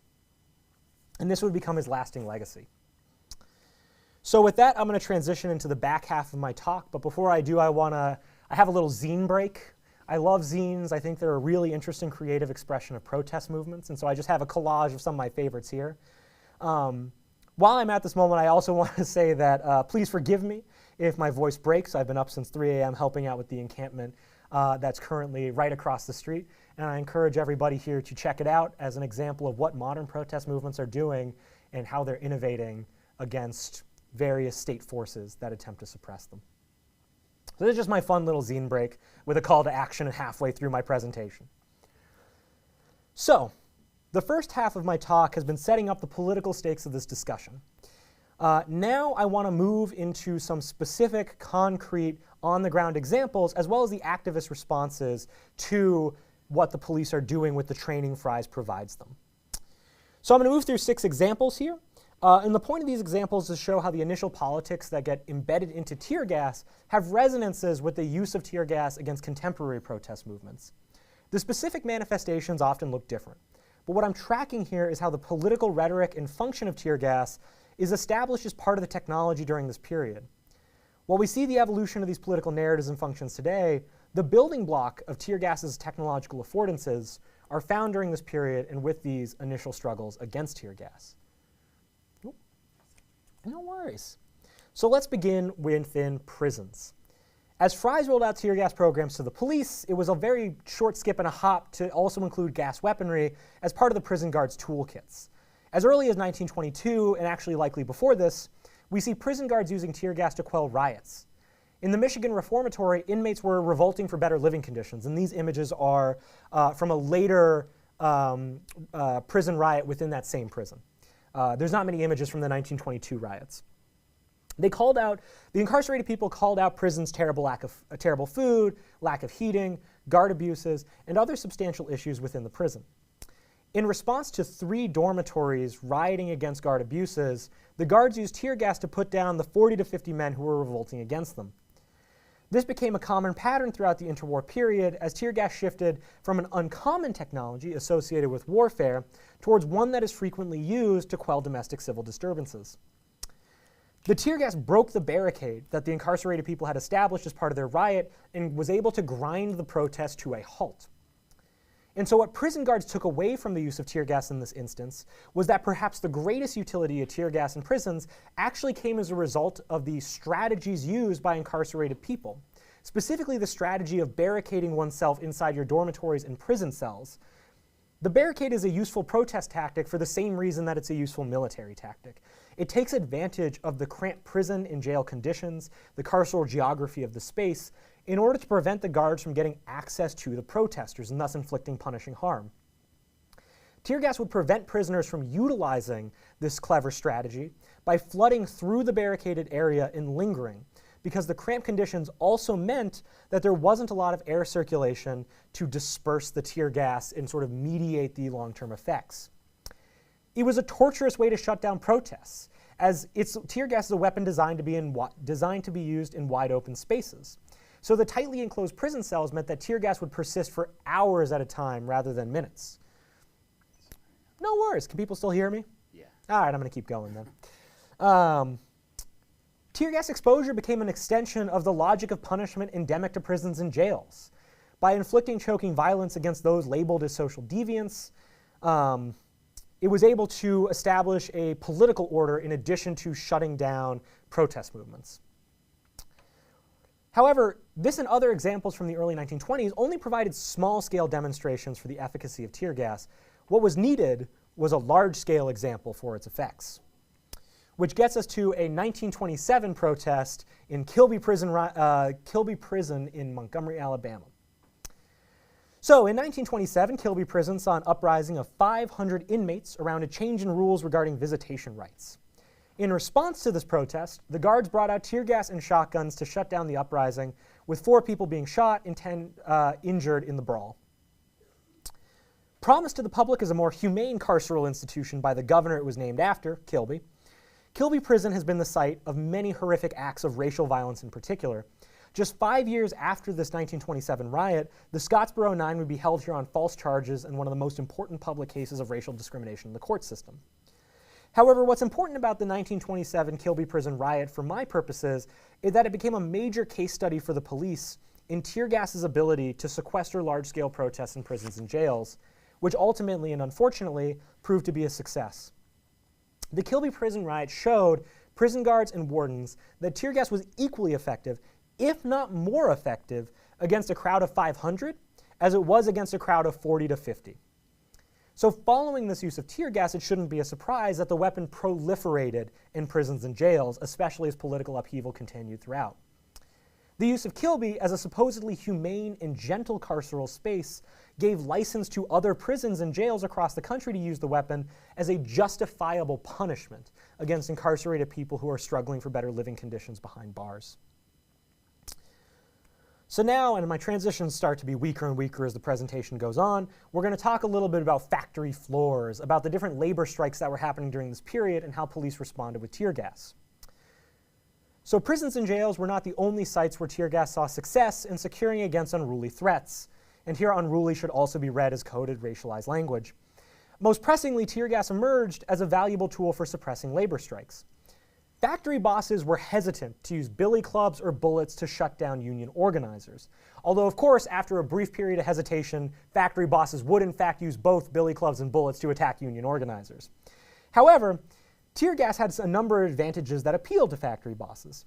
And this would become his lasting legacy. So with that, I'm going to transition into the back half of my talk, but before I do, I have a little zine break. I love zines. I think they're a really interesting creative expression of protest movements, and so I just have a collage of some of my favorites here. While I'm at this moment, I also want to say that please forgive me if my voice breaks. I've been up since 3 a.m. helping out with the encampment that's currently right across the street, and I encourage everybody here to check it out as an example of what modern protest movements are doing and how they're innovating against various state forces that attempt to suppress them. So this is just my fun little zine break with a call to action halfway through my presentation. So, the first half of my talk has been setting up the political stakes of this discussion. Now I want to move into some specific, concrete, on-the-ground examples, as well as the activist responses to what the police are doing with the training Fries provides them. So I'm going to move through 6 examples here. And the point of these examples is to show how the initial politics that get embedded into tear gas have resonances with the use of tear gas against contemporary protest movements. The specific manifestations often look different. But what I'm tracking here is how the political rhetoric and function of tear gas is established as part of the technology during this period. While we see the evolution of these political narratives and functions today, the building block of tear gas's technological affordances are found during this period and with these initial struggles against tear gas. No worries. So let's begin within prisons. As Fries rolled out tear gas programs to the police, it was a very short skip and a hop to also include gas weaponry as part of the prison guards' toolkits. As early as 1922, and actually likely before this, we see prison guards using tear gas to quell riots. In the Michigan Reformatory, inmates were revolting for better living conditions, and these images are from a later prison riot within that same prison. There's not many images from the 1922 riots. The incarcerated people called out prison's terrible food, lack of heating, guard abuses, and other substantial issues within the prison. In response to 3 dormitories rioting against guard abuses, the guards used tear gas to put down the 40 to 50 men who were revolting against them. This became a common pattern throughout the interwar period as tear gas shifted from an uncommon technology associated with warfare towards one that is frequently used to quell domestic civil disturbances. The tear gas broke the barricade that the incarcerated people had established as part of their riot and was able to grind the protest to a halt. And so what prison guards took away from the use of tear gas in this instance was that perhaps the greatest utility of tear gas in prisons actually came as a result of the strategies used by incarcerated people, specifically the strategy of barricading oneself inside your dormitories and prison cells. The barricade is a useful protest tactic for the same reason that it's a useful military tactic. It takes advantage of the cramped prison and jail conditions, the carceral geography of the space, in order to prevent the guards from getting access to the protesters and thus inflicting punishing harm. Tear gas would prevent prisoners from utilizing this clever strategy by flooding through the barricaded area and lingering, because the cramped conditions also meant that there wasn't a lot of air circulation to disperse the tear gas and sort of mediate the long-term effects. It was a torturous way to shut down protests, as tear gas is a weapon designed to be used in wide open spaces. So the tightly enclosed prison cells meant that tear gas would persist for hours at a time rather than minutes. No worries. Can people still hear me?
Yeah.
All right, I'm going to keep going then. Tear gas exposure became an extension of the logic of punishment endemic to prisons and jails. By inflicting choking violence against those labeled as social deviants, it was able to establish a political order in addition to shutting down protest movements. However, this and other examples from the early 1920s only provided small-scale demonstrations for the efficacy of tear gas. What was needed was a large-scale example for its effects, which gets us to a 1927 protest in Kilby Prison in Montgomery, Alabama. So in 1927, Kilby Prison saw an uprising of 500 inmates around a change in rules regarding visitation rights. In response to this protest, the guards brought out tear gas and shotguns to shut down the uprising, with 4 people being shot and 10 injured in the brawl. Promised to the public as a more humane carceral institution by the governor it was named after, Kilby, Kilby Prison has been the site of many horrific acts of racial violence in particular. Just 5 years after this 1927 riot, the Scottsboro Nine would be held here on false charges in one of the most important public cases of racial discrimination in the court system. However, what's important about the 1927 Kilby Prison riot for my purposes is that it became a major case study for the police in tear gas's ability to sequester large-scale protests in prisons and jails, which ultimately and unfortunately proved to be a success. The Kilby Prison riot showed prison guards and wardens that tear gas was equally effective, if not more effective, against a crowd of 500 as it was against a crowd of 40 to 50. So following this use of tear gas, it shouldn't be a surprise that the weapon proliferated in prisons and jails, especially as political upheaval continued throughout. The use of Kilby as a supposedly humane and gentle carceral space gave license to other prisons and jails across the country to use the weapon as a justifiable punishment against incarcerated people who are struggling for better living conditions behind bars. So now, and my transitions start to be weaker and weaker as the presentation goes on, we're going to talk a little bit about factory floors, about the different labor strikes that were happening during this period and how police responded with tear gas. So prisons and jails were not the only sites where tear gas saw success in securing against unruly threats. And here unruly should also be read as coded racialized language. Most pressingly, tear gas emerged as a valuable tool for suppressing labor strikes. Factory bosses were hesitant to use billy clubs or bullets to shut down union organizers. Although, of course, after a brief period of hesitation, factory bosses would in fact use both billy clubs and bullets to attack union organizers. However, tear gas had a number of advantages that appealed to factory bosses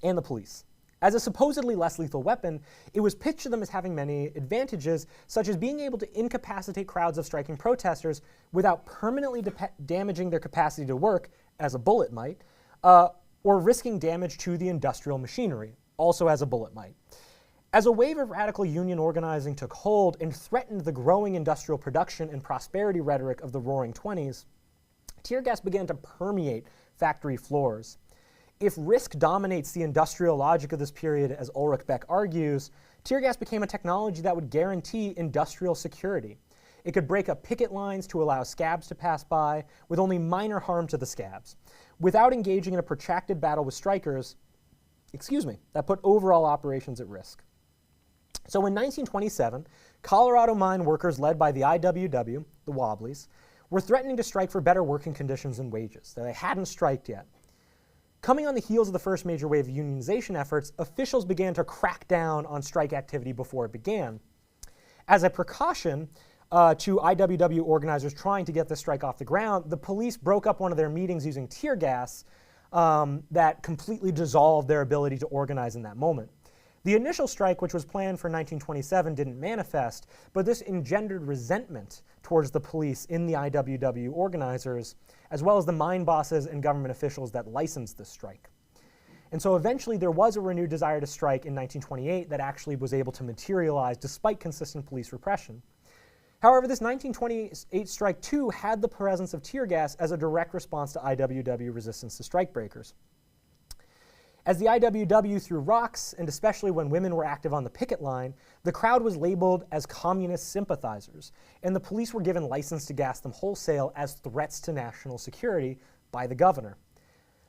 and the police. As a supposedly less lethal weapon, it was pitched to them as having many advantages, such as being able to incapacitate crowds of striking protesters without permanently damaging their capacity to work, as a bullet might, or risking damage to the industrial machinery, also as a bullet might. As a wave of radical union organizing took hold and threatened the growing industrial production and prosperity rhetoric of the Roaring '20s, tear gas began to permeate factory floors. If risk dominates the industrial logic of this period, as Ulrich Beck argues, tear gas became a technology that would guarantee industrial security. It could break up picket lines to allow scabs to pass by with only minor harm to the scabs, without engaging in a protracted battle with strikers, that put overall operations at risk. So in 1927, Colorado mine workers led by the IWW, the Wobblies, were threatening to strike for better working conditions and wages. They hadn't striked yet. Coming on the heels of the first major wave of unionization efforts, officials began to crack down on strike activity before it began. As a precaution to IWW organizers trying to get the strike off the ground, the police broke up one of their meetings using tear gas that completely dissolved their ability to organize in that moment. The initial strike, which was planned for 1927, didn't manifest, but this engendered resentment towards the police in the IWW organizers, as well as the mine bosses and government officials that licensed this strike. And so eventually there was a renewed desire to strike in 1928 that actually was able to materialize despite consistent police repression. However, this 1928 strike too had the presence of tear gas as a direct response to IWW resistance to strikebreakers. As the IWW threw rocks, and especially when women were active on the picket line, the crowd was labeled as communist sympathizers, and the police were given license to gas them wholesale as threats to national security by the governor.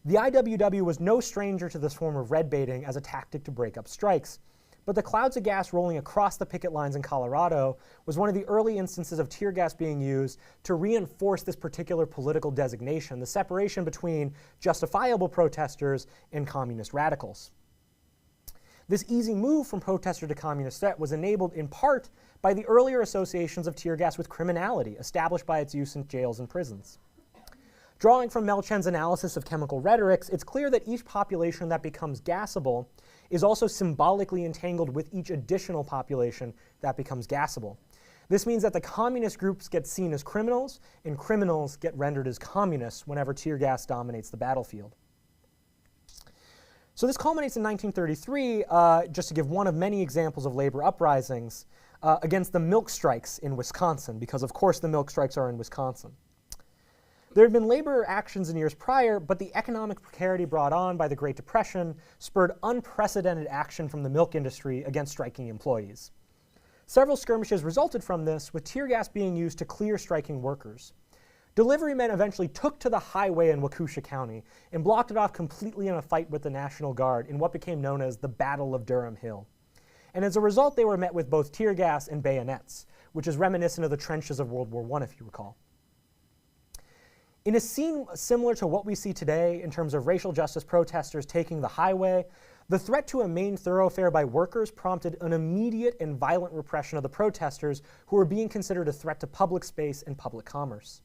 The IWW was no stranger to this form of red baiting as a tactic to break up strikes, but the clouds of gas rolling across the picket lines in Colorado was one of the early instances of tear gas being used to reinforce this particular political designation, the separation between justifiable protesters and communist radicals. This easy move from protester to communist threat was enabled in part by the earlier associations of tear gas with criminality established by its use in jails and prisons. Drawing from Melchen's analysis of chemical rhetorics, it's clear that each population that becomes gasable is also symbolically entangled with each additional population that becomes gasable. This means that the communist groups get seen as criminals, and criminals get rendered as communists whenever tear gas dominates the battlefield. So this culminates in 1933, just to give one of many examples of labor uprisings, against the milk strikes in Wisconsin, because of course the milk strikes are in Wisconsin. There had been labor actions in years prior, but the economic precarity brought on by the Great Depression spurred unprecedented action from the milk industry against striking employees. Several skirmishes resulted from this, with tear gas being used to clear striking workers. Delivery men eventually took to the highway in Waukesha County and blocked it off completely in a fight with the National Guard in what became known as the Battle of Durham Hill. And as a result, they were met with both tear gas and bayonets, which is reminiscent of the trenches of World War I, if you recall. In a scene similar to what we see today in terms of racial justice protesters taking the highway, the threat to a main thoroughfare by workers prompted an immediate and violent repression of the protesters who were being considered a threat to public space and public commerce.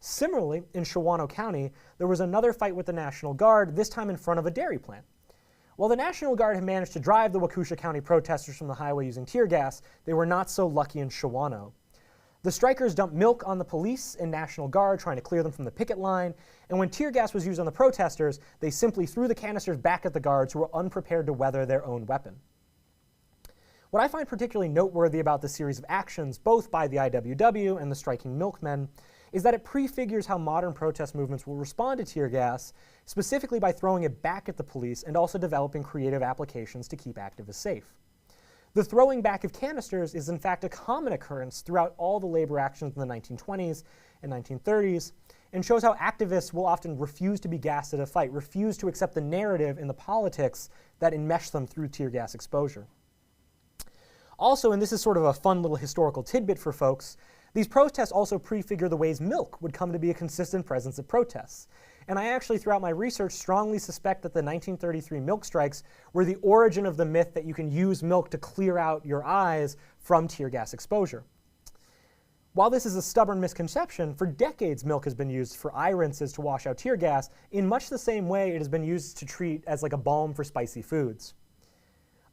Similarly, in Shawano County, there was another fight with the National Guard, this time in front of a dairy plant. While the National Guard had managed to drive the Waukesha County protesters from the highway using tear gas, they were not so lucky in Shawano. The strikers dumped milk on the police and National Guard, trying to clear them from the picket line, and when tear gas was used on the protesters, they simply threw the canisters back at the guards who were unprepared to weather their own weapon. What I find particularly noteworthy about this series of actions, both by the IWW and the striking milkmen, is that it prefigures how modern protest movements will respond to tear gas, specifically by throwing it back at the police and also developing creative applications to keep activists safe. The throwing back of canisters is in fact a common occurrence throughout all the labor actions in the 1920s and 1930s, and shows how activists will often refuse to be gassed at a fight, refuse to accept the narrative and the politics that enmesh them through tear gas exposure. Also, and this is sort of a fun little historical tidbit for folks, these protests also prefigure the ways milk would come to be a consistent presence at protests. And I actually, throughout my research, strongly suspect that the 1933 milk strikes were the origin of the myth that you can use milk to clear out your eyes from tear gas exposure. While this is a stubborn misconception, for decades milk has been used for eye rinses to wash out tear gas in much the same way it has been used to treat as like a balm for spicy foods.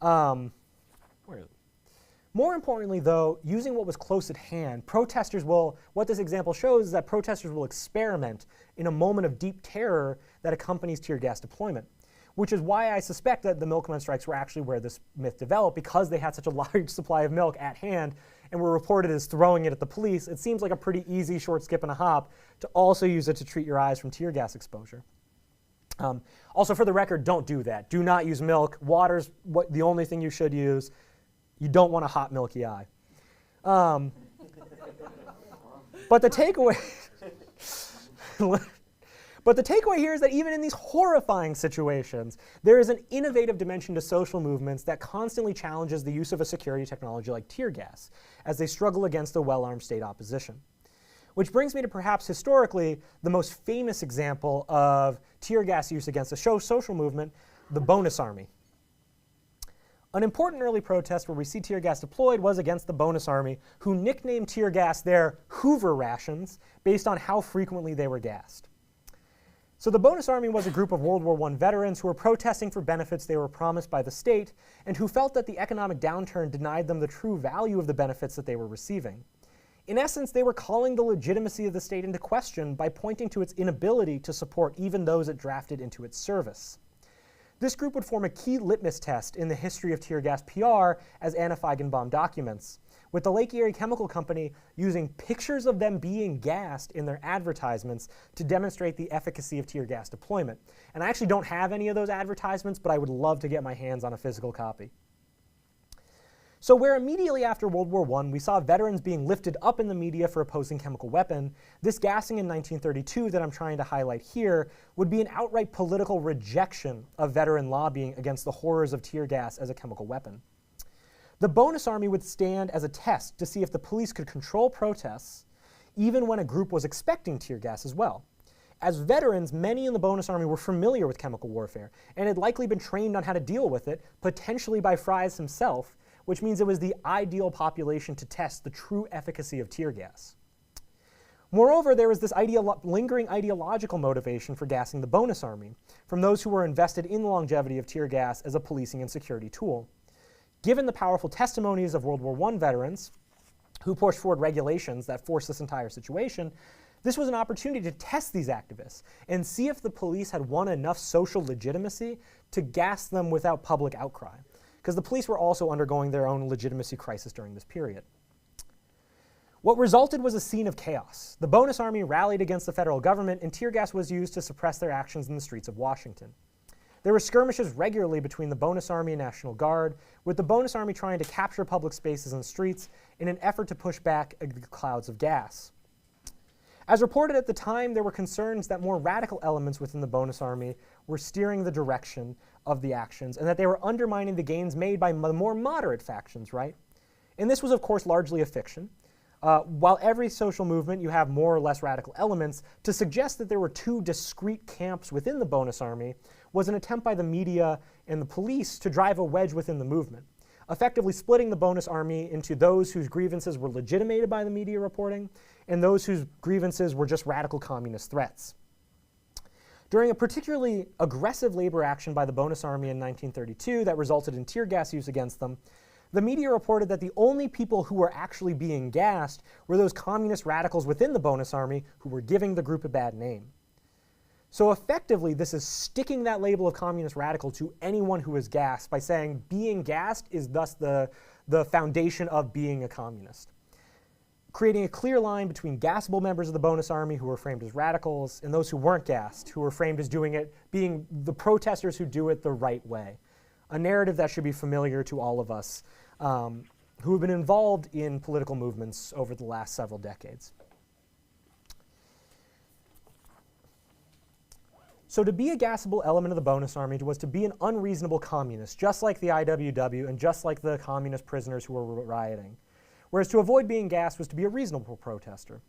Where is it? More importantly, though, using what was close at hand, what this example shows is that protesters will experiment in a moment of deep terror that accompanies tear gas deployment, which is why I suspect that the milkman strikes were actually where this myth developed, because they had such a large supply of milk at hand and were reported as throwing it at the police. It seems like a pretty easy short skip and a hop to also use it to treat your eyes from tear gas exposure. Also, for the record, don't do that. Do not use milk. Water's the only thing you should use. You don't want a hot, milky eye. But the takeaway here is that even in these horrifying situations, there is an innovative dimension to social movements that constantly challenges the use of a security technology like tear gas as they struggle against a well-armed state opposition. Which brings me to perhaps historically the most famous example of tear gas use against a social movement, the bonus army. An important early protest where we see tear gas deployed was against the bonus army, who nicknamed tear gas their Hoover rations based on how frequently they were gassed. So the bonus army was a group of World War I veterans who were protesting for benefits they were promised by the state and who felt that the economic downturn denied them the true value of the benefits that they were receiving. In essence, they were calling the legitimacy of the state into question by pointing to its inability to support even those it drafted into its service. This group would form a key litmus test in the history of tear gas PR, as Anna Feigenbaum documents, with the Lake Erie Chemical Company using pictures of them being gassed in their advertisements to demonstrate the efficacy of tear gas deployment. And I actually don't have any of those advertisements, but I would love to get my hands on a physical copy. So where immediately after World War I we saw veterans being lifted up in the media for opposing chemical weapon, this gassing in 1932 that I'm trying to highlight here would be an outright political rejection of veteran lobbying against the horrors of tear gas as a chemical weapon. The bonus army would stand as a test to see if the police could control protests even when a group was expecting tear gas as well. As veterans, many in the bonus army were familiar with chemical warfare and had likely been trained on how to deal with it, potentially by Fries himself, which means it was the ideal population to test the true efficacy of tear gas. Moreover, there was this lingering ideological motivation for gassing the bonus army from those who were invested in the longevity of tear gas as a policing and security tool. Given the powerful testimonies of World War I veterans who pushed forward regulations that forced this entire situation, this was an opportunity to test these activists and see if the police had won enough social legitimacy to gas them without public outcry, because the police were also undergoing their own legitimacy crisis during this period. What resulted was a scene of chaos. The bonus army rallied against the federal government, and tear gas was used to suppress their actions in the streets of Washington. There were skirmishes regularly between the bonus army and National Guard, with the bonus army trying to capture public spaces and streets in an effort to push back the clouds of gas. As reported at the time, there were concerns that more radical elements within the bonus army were steering the direction of the actions and that they were undermining the gains made by the more moderate factions, right? And this was, of course, largely a fiction. While every social movement you have more or less radical elements, to suggest that there were two discrete camps within the bonus army was an attempt by the media and the police to drive a wedge within the movement, effectively splitting the bonus army into those whose grievances were legitimated by the media reporting and those whose grievances were just radical communist threats. During a particularly aggressive labor action by the bonus army in 1932 that resulted in tear gas use against them, the media reported that the only people who were actually being gassed were those communist radicals within the bonus army who were giving the group a bad name. So effectively, this is sticking that label of communist radical to anyone who is gassed by saying being gassed is thus the foundation of being a communist, creating a clear line between gassable members of the bonus army who were framed as radicals and those who weren't gassed, who were framed as being the protesters who do it the right way. A narrative that should be familiar to all of us who have been involved in political movements over the last several decades. So to be a gassable element of the bonus army was to be an unreasonable communist, just like the IWW and just like the communist prisoners who were rioting. Whereas to avoid being gassed was to be a reasonable protester.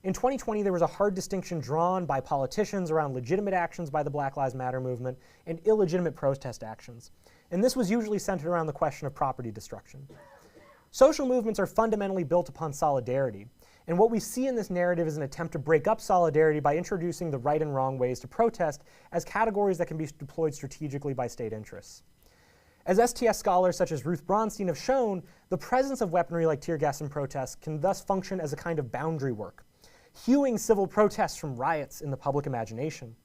In 2020, there was a hard distinction drawn by politicians around legitimate actions by the Black Lives Matter movement and illegitimate protest actions. And this was usually centered around the question of property destruction. Social movements are fundamentally built upon solidarity. And what we see in this narrative is an attempt to break up solidarity by introducing the right and wrong ways to protest as categories that can be deployed strategically by state interests. As STS scholars such as Ruth Bronstein have shown, the presence of weaponry like tear gas in protests can thus function as a kind of boundary work, hewing civil protests from riots in the public imagination.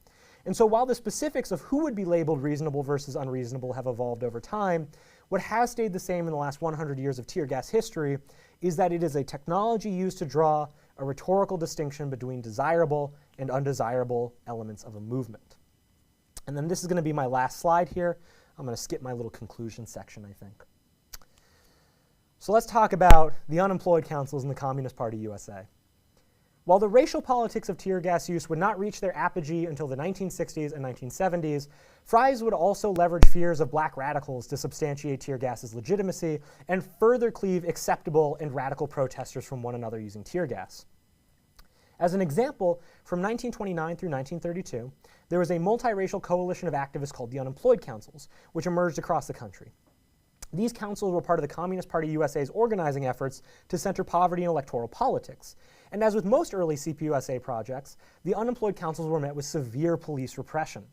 And so while the specifics of who would be labeled reasonable versus unreasonable have evolved over time, what has stayed the same in the last 100 years of tear gas history is that it is a technology used to draw a rhetorical distinction between desirable and undesirable elements of a movement. And then this is going to be my last slide here. I'm going to skip my little conclusion section, I think. So let's talk about the unemployed councils in the Communist Party USA. While the racial politics of tear gas use would not reach their apogee until the 1960s and 1970s, Fries would also leverage fears of black radicals to substantiate tear gas's legitimacy and further cleave acceptable and radical protesters from one another using tear gas. As an example, from 1929 through 1932, there was a multiracial coalition of activists called the Unemployed Councils, which emerged across the country. These councils were part of the Communist Party USA's organizing efforts to center poverty in electoral politics. And as with most early CPUSA projects, the unemployed councils were met with severe police repression.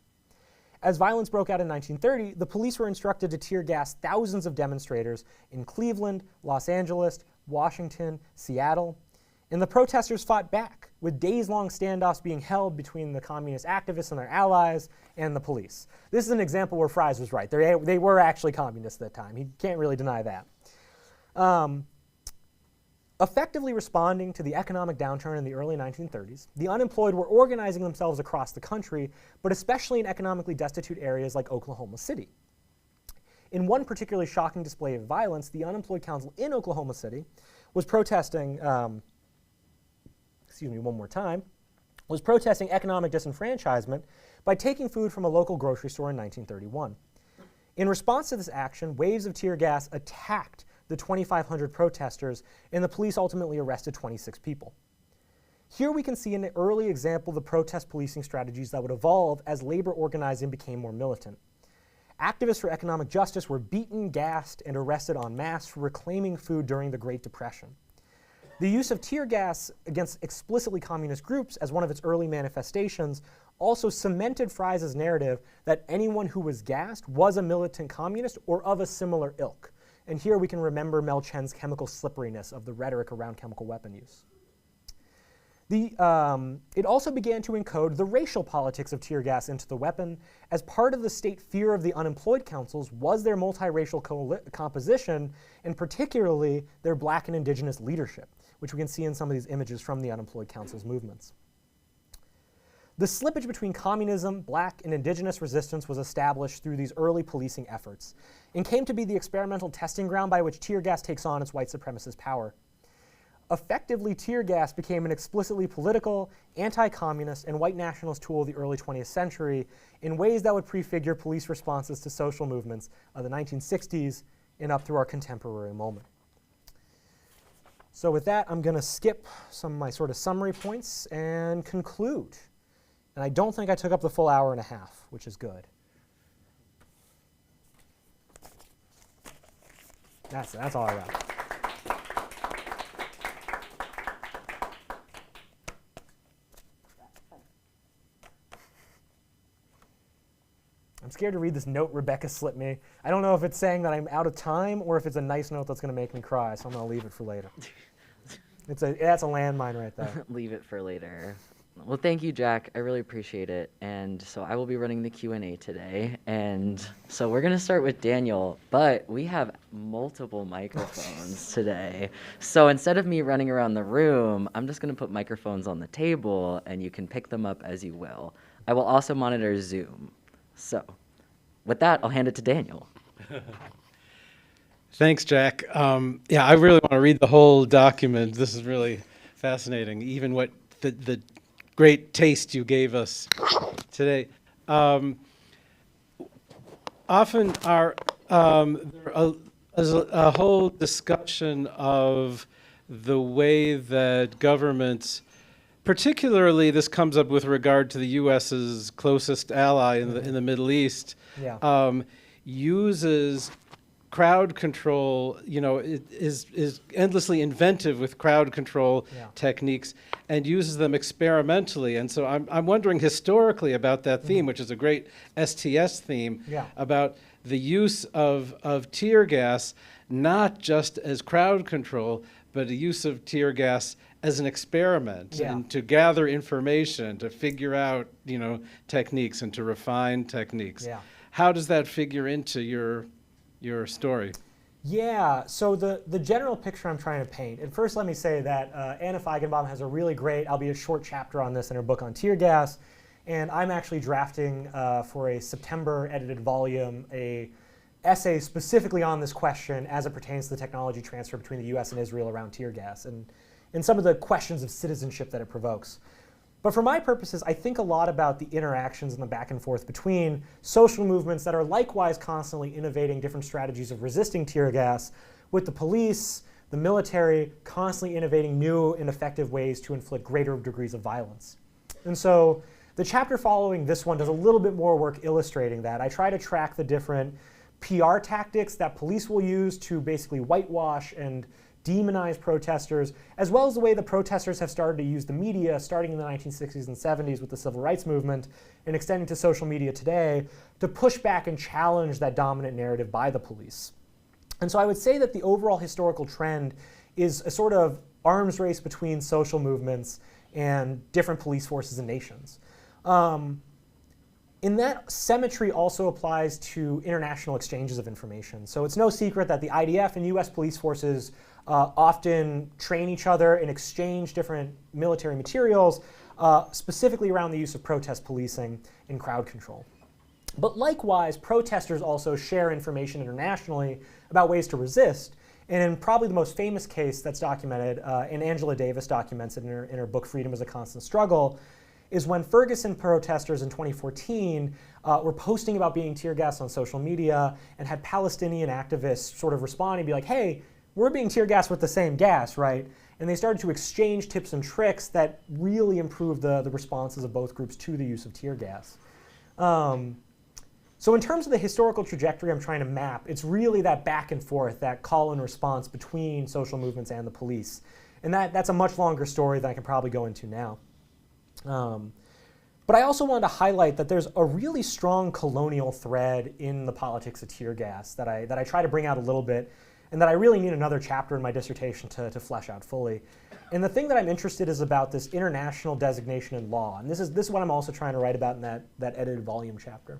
As violence broke out in 1930, the police were instructed to tear gas thousands of demonstrators in Cleveland, Los Angeles, Washington, Seattle. And the protesters fought back, with days-long standoffs being held between the communist activists and their allies and the police. This is an example where Fries was right. They were actually communists at that time. He can't really deny that. Effectively responding to the economic downturn in the early 1930s, the unemployed were organizing themselves across the country, but especially in economically destitute areas like Oklahoma City. In one particularly shocking display of violence, the Unemployed Council in Oklahoma City was protesting, was protesting economic disenfranchisement by taking food from a local grocery store in 1931. In response to this action, waves of tear gas attacked the 2,500 protesters, and the police ultimately arrested 26 people. Here we can see an early example of the protest policing strategies that would evolve as labor organizing became more militant. Activists for economic justice were beaten, gassed, and arrested en masse for reclaiming food during the Great Depression. The use of tear gas against explicitly communist groups as one of its early manifestations also cemented Fry's narrative that anyone who was gassed was a militant communist or of a similar ilk. And here we can remember Mel Chen's chemical slipperiness of the rhetoric around chemical weapon use. It also began to encode the racial politics of tear gas into the weapon, as part of the state fear of the unemployed councils was their multiracial composition, and particularly their black and indigenous leadership, which we can see in some of these images from the unemployed councils movements. The slippage between communism, black, and indigenous resistance was established through these early policing efforts, and came to be the experimental testing ground by which tear gas takes on its white supremacist power. Effectively, tear gas became an explicitly political, anti-communist, and white nationalist tool of the early 20th century in ways that would prefigure police responses to social movements of the 1960s and up through our contemporary moment. So with that, I'm going to skip some of my sort of summary points and conclude. And I don't think I took up the full hour and a half, which is good. That's all I got. I'm scared to read this note Rebecca slipped me. I don't know if it's saying that I'm out of time or if it's a nice note that's going to make me cry, so I'm going to leave it for later. That's a landmine right there.
Leave it for later. Well, thank you, Jack. I really appreciate it. And so I will be running the Q&A today. And so we're going to start with Daniel, but we have multiple microphones today. So instead of me running around the room, I'm just going to put microphones on the table, and you can pick them up as you will. I will also monitor Zoom. So with that, I'll hand it to Daniel.
Thanks, Jack. Yeah, I really want to read the whole document. This is really fascinating, even what the great taste you gave us today. Often there's a whole discussion of the way that governments, particularly this comes up with regard to the U.S.'s closest ally in the Middle East, uses crowd control, is endlessly inventive with crowd control techniques and uses them experimentally. And so I'm wondering historically about that theme, which is a great STS theme, about the use of tear gas, not just as crowd control, but the use of tear gas as an experiment and to gather information, to figure out, techniques and to refine techniques. How does that figure into your story?
Yeah, so the general picture I'm trying to paint, and first let me say that Anna Feigenbaum has a really great, albeit short chapter on this in her book on tear gas, and I'm actually drafting for a September edited volume a essay specifically on this question as it pertains to the technology transfer between the US and Israel around tear gas and some of the questions of citizenship that it provokes. But for my purposes, I think a lot about the interactions and the back and forth between social movements that are likewise constantly innovating different strategies of resisting tear gas, with the police, the military, constantly innovating new and effective ways to inflict greater degrees of violence. And so the chapter following this one does a little bit more work illustrating that. I try to track the different PR tactics that police will use to basically whitewash and demonize protesters, as well as the way the protesters have started to use the media starting in the 1960s and 70s with the civil rights movement and extending to social media today to push back and challenge that dominant narrative by the police. And so I would say that the overall historical trend is a sort of arms race between social movements and different police forces and nations. In that, symmetry also applies to international exchanges of information. So it's no secret that the IDF and US police forces often train each other and exchange different military materials, specifically around the use of protest policing and crowd control. But likewise, protesters also share information internationally about ways to resist. And in probably the most famous case that's documented, and Angela Davis documents it in her book Freedom is a Constant Struggle, is when Ferguson protesters in 2014 were posting about being tear gassed on social media and had Palestinian activists sort of respond and be like, hey, we're being tear gassed with the same gas, right? And they started to exchange tips and tricks that really improved the responses of both groups to the use of tear gas. So in terms of the historical trajectory I'm trying to map, it's really that back and forth, that call and response between social movements and the police. And that's a much longer story than I can probably go into now. But I also wanted to highlight that there's a really strong colonial thread in the politics of tear gas that I try to bring out a little bit, and that I really need another chapter in my dissertation to flesh out fully. And the thing that I'm interested is about this international designation in law. And this is what I'm also trying to write about in that edited volume chapter.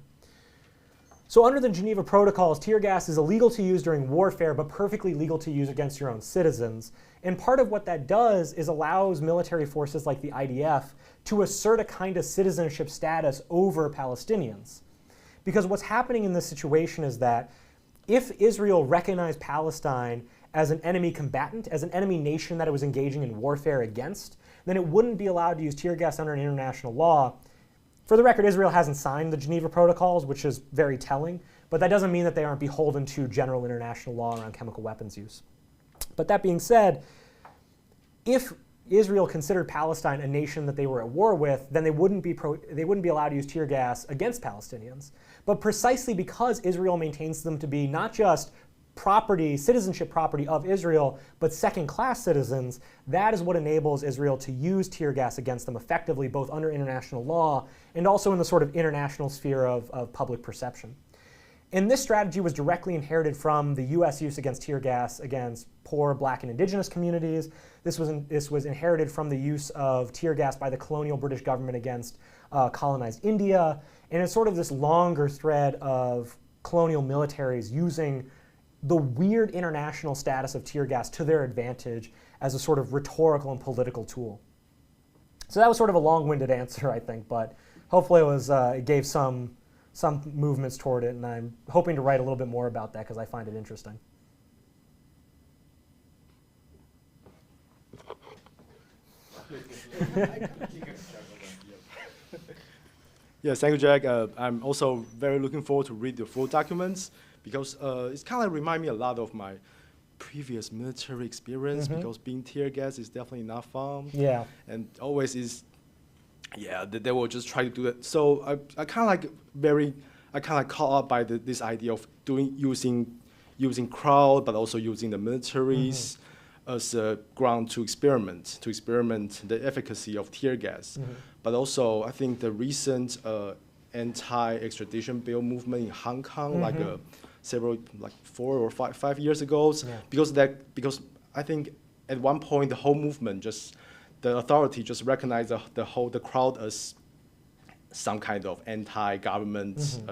So under the Geneva Protocols, tear gas is illegal to use during warfare, but perfectly legal to use against your own citizens. And part of what that does is allows military forces like the IDF to assert a kind of citizenship status over Palestinians. Because what's happening in this situation is that if Israel recognized Palestine as an enemy combatant, as an enemy nation that it was engaging in warfare against, then it wouldn't be allowed to use tear gas under an international law. For the record, Israel hasn't signed the Geneva Protocols, which is very telling, but that doesn't mean that they aren't beholden to general international law around chemical weapons use. But that being said, if Israel considered Palestine a nation that they were at war with, then they wouldn't be allowed to use tear gas against Palestinians. But precisely because Israel maintains them to be not just property, citizenship property of Israel, but second-class citizens, that is what enables Israel to use tear gas against them effectively, both under international law and also in the sort of international sphere of public perception. And this strategy was directly inherited from the US use against tear gas against poor Black and Indigenous communities. This was inherited from the use of tear gas by the colonial British government against colonized India. And it's sort of this longer thread of colonial militaries using the weird international status of tear gas to their advantage as a sort of rhetorical and political tool. So that was sort of a long-winded answer, I think, but hopefully it gave some movements toward it, and I'm hoping to write a little bit more about that because I find it interesting.
Yes, thank you, Jack. I'm also very looking forward to read the full documents because it's kind of remind me a lot of my previous military experience because being tear gas is definitely not fun. Yeah. And always is, yeah, they will just try to do it. So I kind of like caught up by this idea of using crowd, but also using the militaries as a ground to experiment the efficacy of tear gas. But also, I think the recent anti-extradition bill movement in Hong Kong, like 4 or 5 years ago, because I think at one point the whole movement the authority just recognized the crowd as some kind of anti-government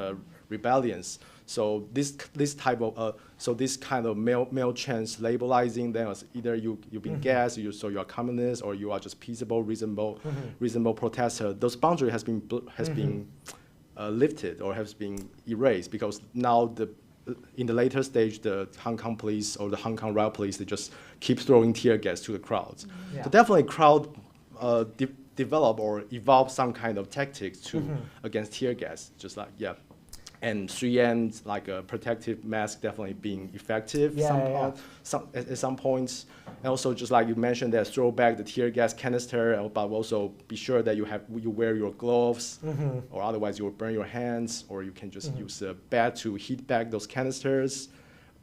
rebellions. So this kind of mail chants labelizing them as either you've been gassed, so you're communist, or you are just peaceable, reasonable protester. Those boundaries has been lifted or has been erased because now in the later stage, the Hong Kong police or the Hong Kong riot police, they just keep throwing tear gas to the crowds. So definitely crowd develop or evolve some kind of tactics against tear gas, just like, And 3M, like a protective mask, definitely being effective at some points. And also, just like you mentioned, that throw back the tear gas canister, but also be sure that you wear your gloves, or otherwise you will burn your hands, or you can just use a bat to heat back those canisters.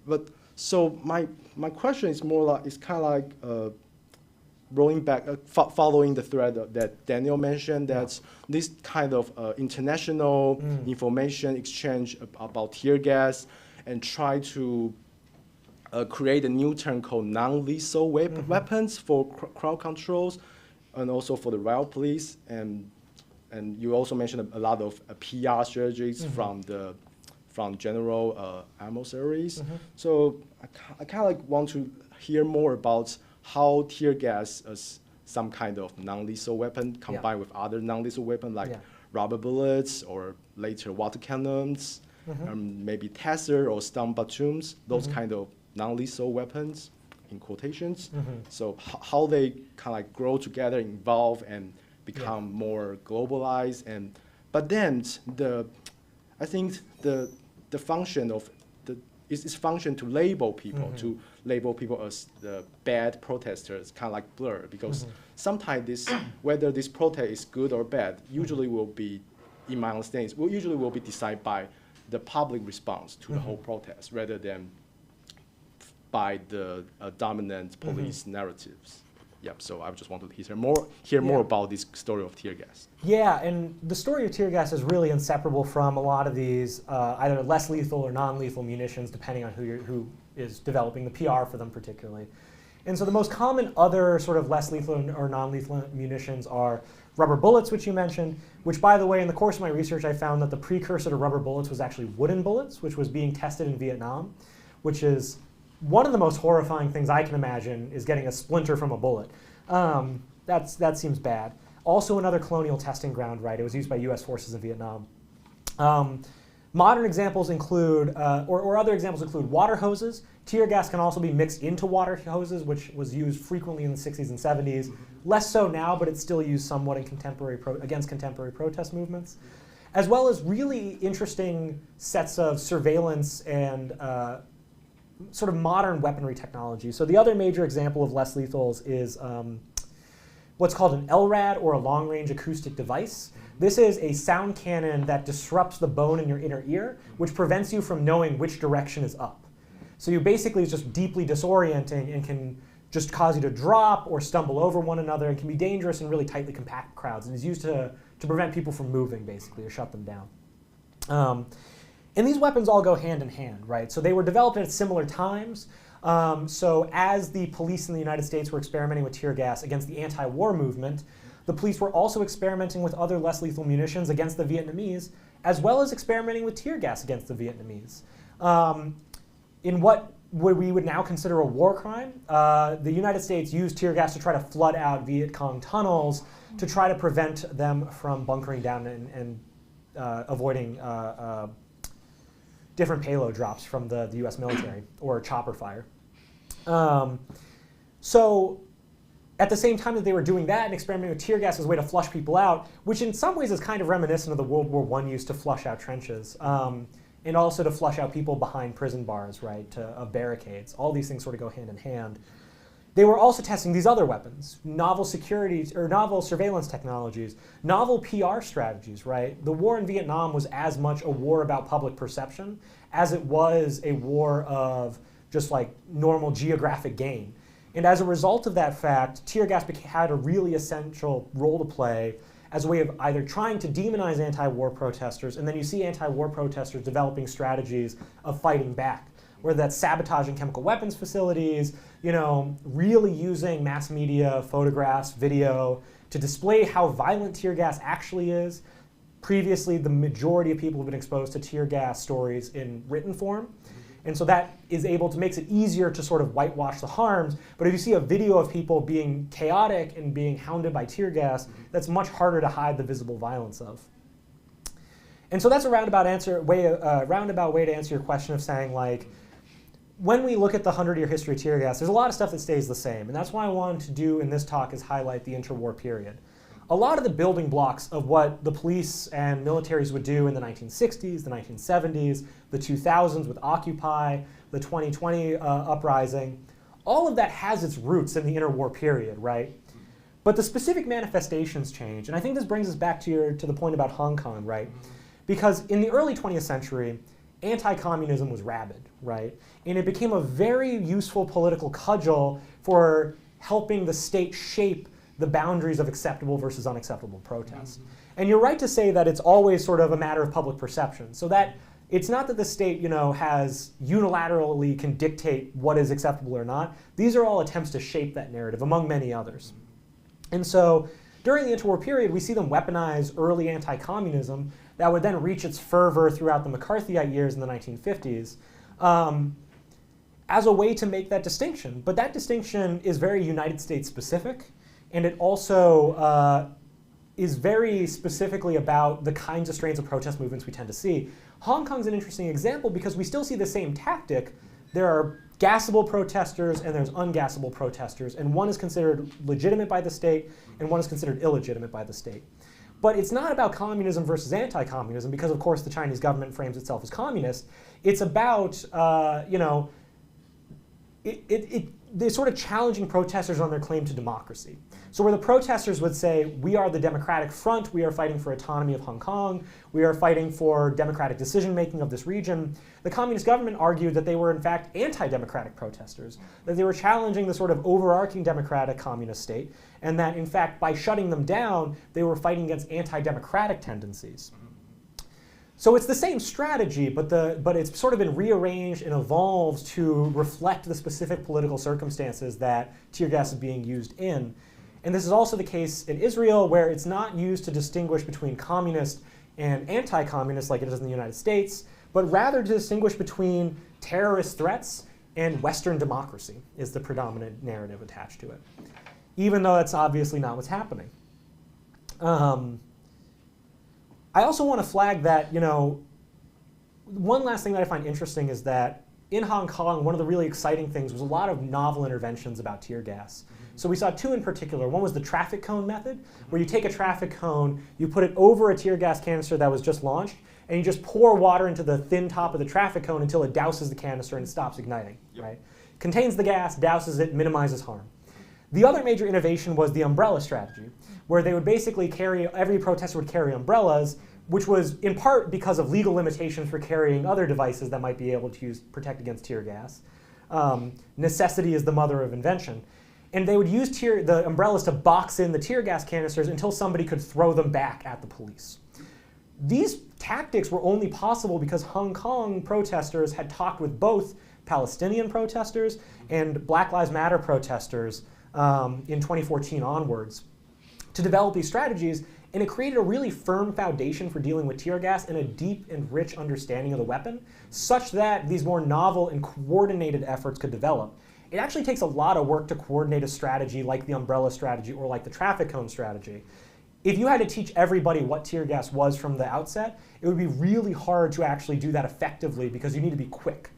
But so my question is more like, it's kind of like rolling back, following the thread that Daniel mentioned, that this kind of international information exchange about tear gas and try to create a new term called non-lethal weapons for crowd controls, and also for the riot police. And you also mentioned a lot of PR strategies from general adversaries. So I kind of like want to hear more about how tear gas as some kind of non-lethal weapon combined with other non-lethal weapons like rubber bullets or later water cannons, maybe taser or stun batons, those kind of non-lethal weapons, in quotations. So how they kind of like grow together, evolve, and become more globalized. But then I think the function of its function to label people, as the bad protesters, kind of like blur, because sometimes whether this protest is good or bad usually will be, in my understanding, usually will be decided by the public response to the whole protest rather than by the dominant police narratives. Yep. So I just wanted to hear more about this story of tear gas.
Yeah, and the story of tear gas is really inseparable from a lot of these either less lethal or non-lethal munitions, depending on who is developing the PR for them particularly. And so the most common other sort of less lethal or non-lethal munitions are rubber bullets, which you mentioned, which, by the way, in the course of my research, I found that the precursor to rubber bullets was actually wooden bullets, which was being tested in Vietnam, which is one of the most horrifying things I can imagine, is getting a splinter from a bullet. That seems bad. Also another colonial testing ground, right? It was used by US forces in Vietnam. Modern examples include, or other examples include water hoses. Tear gas can also be mixed into water hoses, which was used frequently in the 60s and 70s. Less so now, but it's still used somewhat in against contemporary protest movements. As well as really interesting sets of surveillance and sort of modern weaponry technology. So the other major example of less lethals is what's called an LRAD, or a long-range acoustic device. This is a sound cannon that disrupts the bone in your inner ear, which prevents you from knowing which direction is up. So you basically, it's just deeply disorienting and can just cause you to drop or stumble over one another, and can be dangerous in really tightly compact crowds, and is used to prevent people from moving, basically, or shut them down. And these weapons all go hand in hand, right? So they were developed at similar times. So as the police in the United States were experimenting with tear gas against the anti-war movement, the police were also experimenting with other less lethal munitions against the Vietnamese, as well as experimenting with tear gas against the Vietnamese. In what we would now consider a war crime, the United States used tear gas to try to flood out Viet Cong tunnels to try to prevent them from bunkering down and avoiding different payload drops from the US military, or chopper fire. So at the same time that they were doing that and experimenting with tear gas as a way to flush people out, which in some ways is kind of reminiscent of the World War I use to flush out trenches, and also to flush out people behind prison bars, right, of barricades. All these things sort of go hand in hand. They were also testing these other weapons, novel surveillance technologies, novel PR strategies, right? The war in Vietnam was as much a war about public perception as it was a war of just like normal geographic gain. And as a result of that fact, tear gas had a really essential role to play as a way of either trying to demonize anti-war protesters, and then you see anti-war protesters developing strategies of fighting back, whether that's sabotaging chemical weapons facilities, really using mass media, photographs, video, to display how violent tear gas actually is. Previously, the majority of people have been exposed to tear gas stories in written form. And so that makes it easier to sort of whitewash the harms. But if you see a video of people being chaotic and being hounded by tear gas, that's much harder to hide the visible violence of. And so that's a roundabout way to answer your question of saying, like, when we look at the 100-year history of tear gas, there's a lot of stuff that stays the same. And that's why I wanted to do in this talk is highlight the interwar period. A lot of the building blocks of what the police and militaries would do in the 1960s, the 1970s, the 2000s with Occupy, the 2020 uprising, all of that has its roots in the interwar period, right? But the specific manifestations change. And I think this brings us back to the point about Hong Kong, right? Because in the early 20th century, anti-communism was rabid, right? And it became a very useful political cudgel for helping the state shape the boundaries of acceptable versus unacceptable protests. And you're right to say that it's always sort of a matter of public perception. So that it's not that the state, has unilaterally can dictate what is acceptable or not. These are all attempts to shape that narrative, among many others. And so during the interwar period, we see them weaponize early anti-communism that would then reach its fervor throughout the McCarthyite years in the 1950s. As a way to make that distinction. But that distinction is very United States specific. And it also is very specifically about the kinds of strains of protest movements we tend to see. Hong Kong's an interesting example because we still see the same tactic. There are gassable protesters and there's ungassable protesters, and one is considered legitimate by the state and one is considered illegitimate by the state. But it's not about communism versus anti-communism because, of course, the Chinese government frames itself as communist. It's about, they're sort of challenging protesters on their claim to democracy. So where the protesters would say, we are the Democratic Front, we are fighting for autonomy of Hong Kong, we are fighting for democratic decision-making of this region, the communist government argued that they were in fact anti-democratic protesters, that they were challenging the sort of overarching democratic communist state, and that in fact by shutting them down, they were fighting against anti-democratic tendencies. So it's the same strategy, but it's sort of been rearranged and evolved to reflect the specific political circumstances that tear gas is being used in. And this is also the case in Israel, where it's not used to distinguish between communist and anti-communist like it is in the United States, but rather to distinguish between terrorist threats and Western democracy is the predominant narrative attached to it, even though that's obviously not what's happening. I also want to flag that, one last thing that I find interesting is that in Hong Kong, one of the really exciting things was a lot of novel interventions about tear gas. So we saw two in particular. One was the traffic cone method, where you take a traffic cone, you put it over a tear gas canister that was just launched, and you just pour water into the thin top of the traffic cone until it douses the canister and stops igniting. Right? Contains the gas, douses it, minimizes harm. The other major innovation was the umbrella strategy, where they would basically every protester would carry umbrellas, which was in part because of legal limitations for carrying other devices that might be able to protect against tear gas. Necessity is the mother of invention. And they would use the umbrellas to box in the tear gas canisters until somebody could throw them back at the police. These tactics were only possible because Hong Kong protesters had talked with both Palestinian protesters and Black Lives Matter protesters in 2014 onwards to develop these strategies, and it created a really firm foundation for dealing with tear gas and a deep and rich understanding of the weapon, such that these more novel and coordinated efforts could develop. It actually takes a lot of work to coordinate a strategy like the umbrella strategy or like the traffic cone strategy. If you had to teach everybody what tear gas was from the outset, it would be really hard to actually do that effectively because you need to be quick.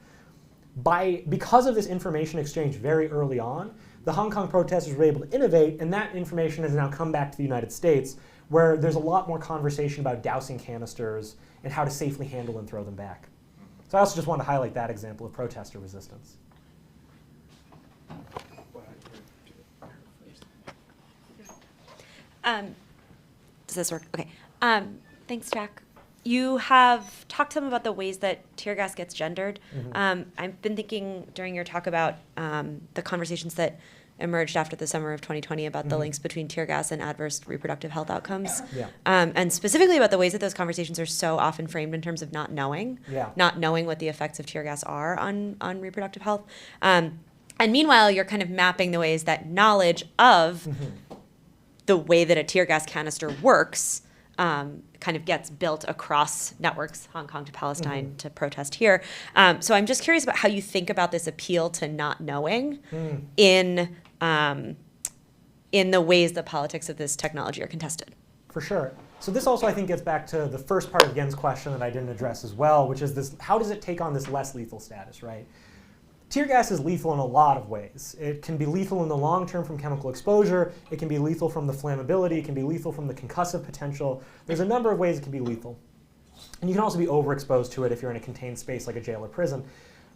Because of this information exchange very early on, the Hong Kong protesters were able to innovate, and that information has now come back to the United States, where there's a lot more conversation about dousing canisters and how to safely handle and throw them back. So I also just wanted to highlight that example of protester resistance.
Does this work? Okay. Thanks, Jack. You have talked some about the ways that tear gas gets gendered. I've been thinking during your talk about the conversations that emerged after the summer of 2020 about the links between tear gas and adverse reproductive health outcomes. And specifically about the ways that those conversations are so often framed in terms of not knowing what the effects of tear gas are on reproductive health. And meanwhile, you're kind of mapping the ways that knowledge of the way that a tear gas canister works kind of gets built across networks, Hong Kong to Palestine to protest here. So I'm just curious about how you think about this appeal to not knowing in the ways the politics of this technology are contested.
For sure. So this also, I think, gets back to the first part of Gen's question that I didn't address as well, which is this: how does it take on this less lethal status, right? Tear gas is lethal in a lot of ways. It can be lethal in the long term from chemical exposure. It can be lethal from the flammability. It can be lethal from the concussive potential. There's a number of ways it can be lethal. And you can also be overexposed to it if you're in a contained space like a jail or prison.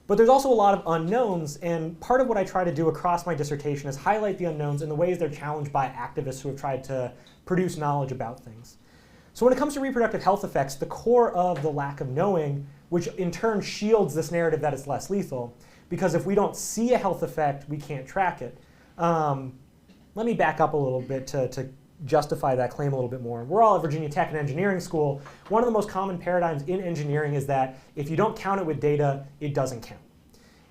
But there's also a lot of unknowns, and part of what I try to do across my dissertation is highlight the unknowns and the ways they're challenged by activists who have tried to produce knowledge about things. So when it comes to reproductive health effects, the core of the lack of knowing, which in turn shields this narrative that it's less lethal, because if we don't see a health effect, we can't track it. Let me back up a little bit to justify that claim a little bit more. We're all at Virginia Tech and engineering school. One of the most common paradigms in engineering is that if you don't count it with data, it doesn't count.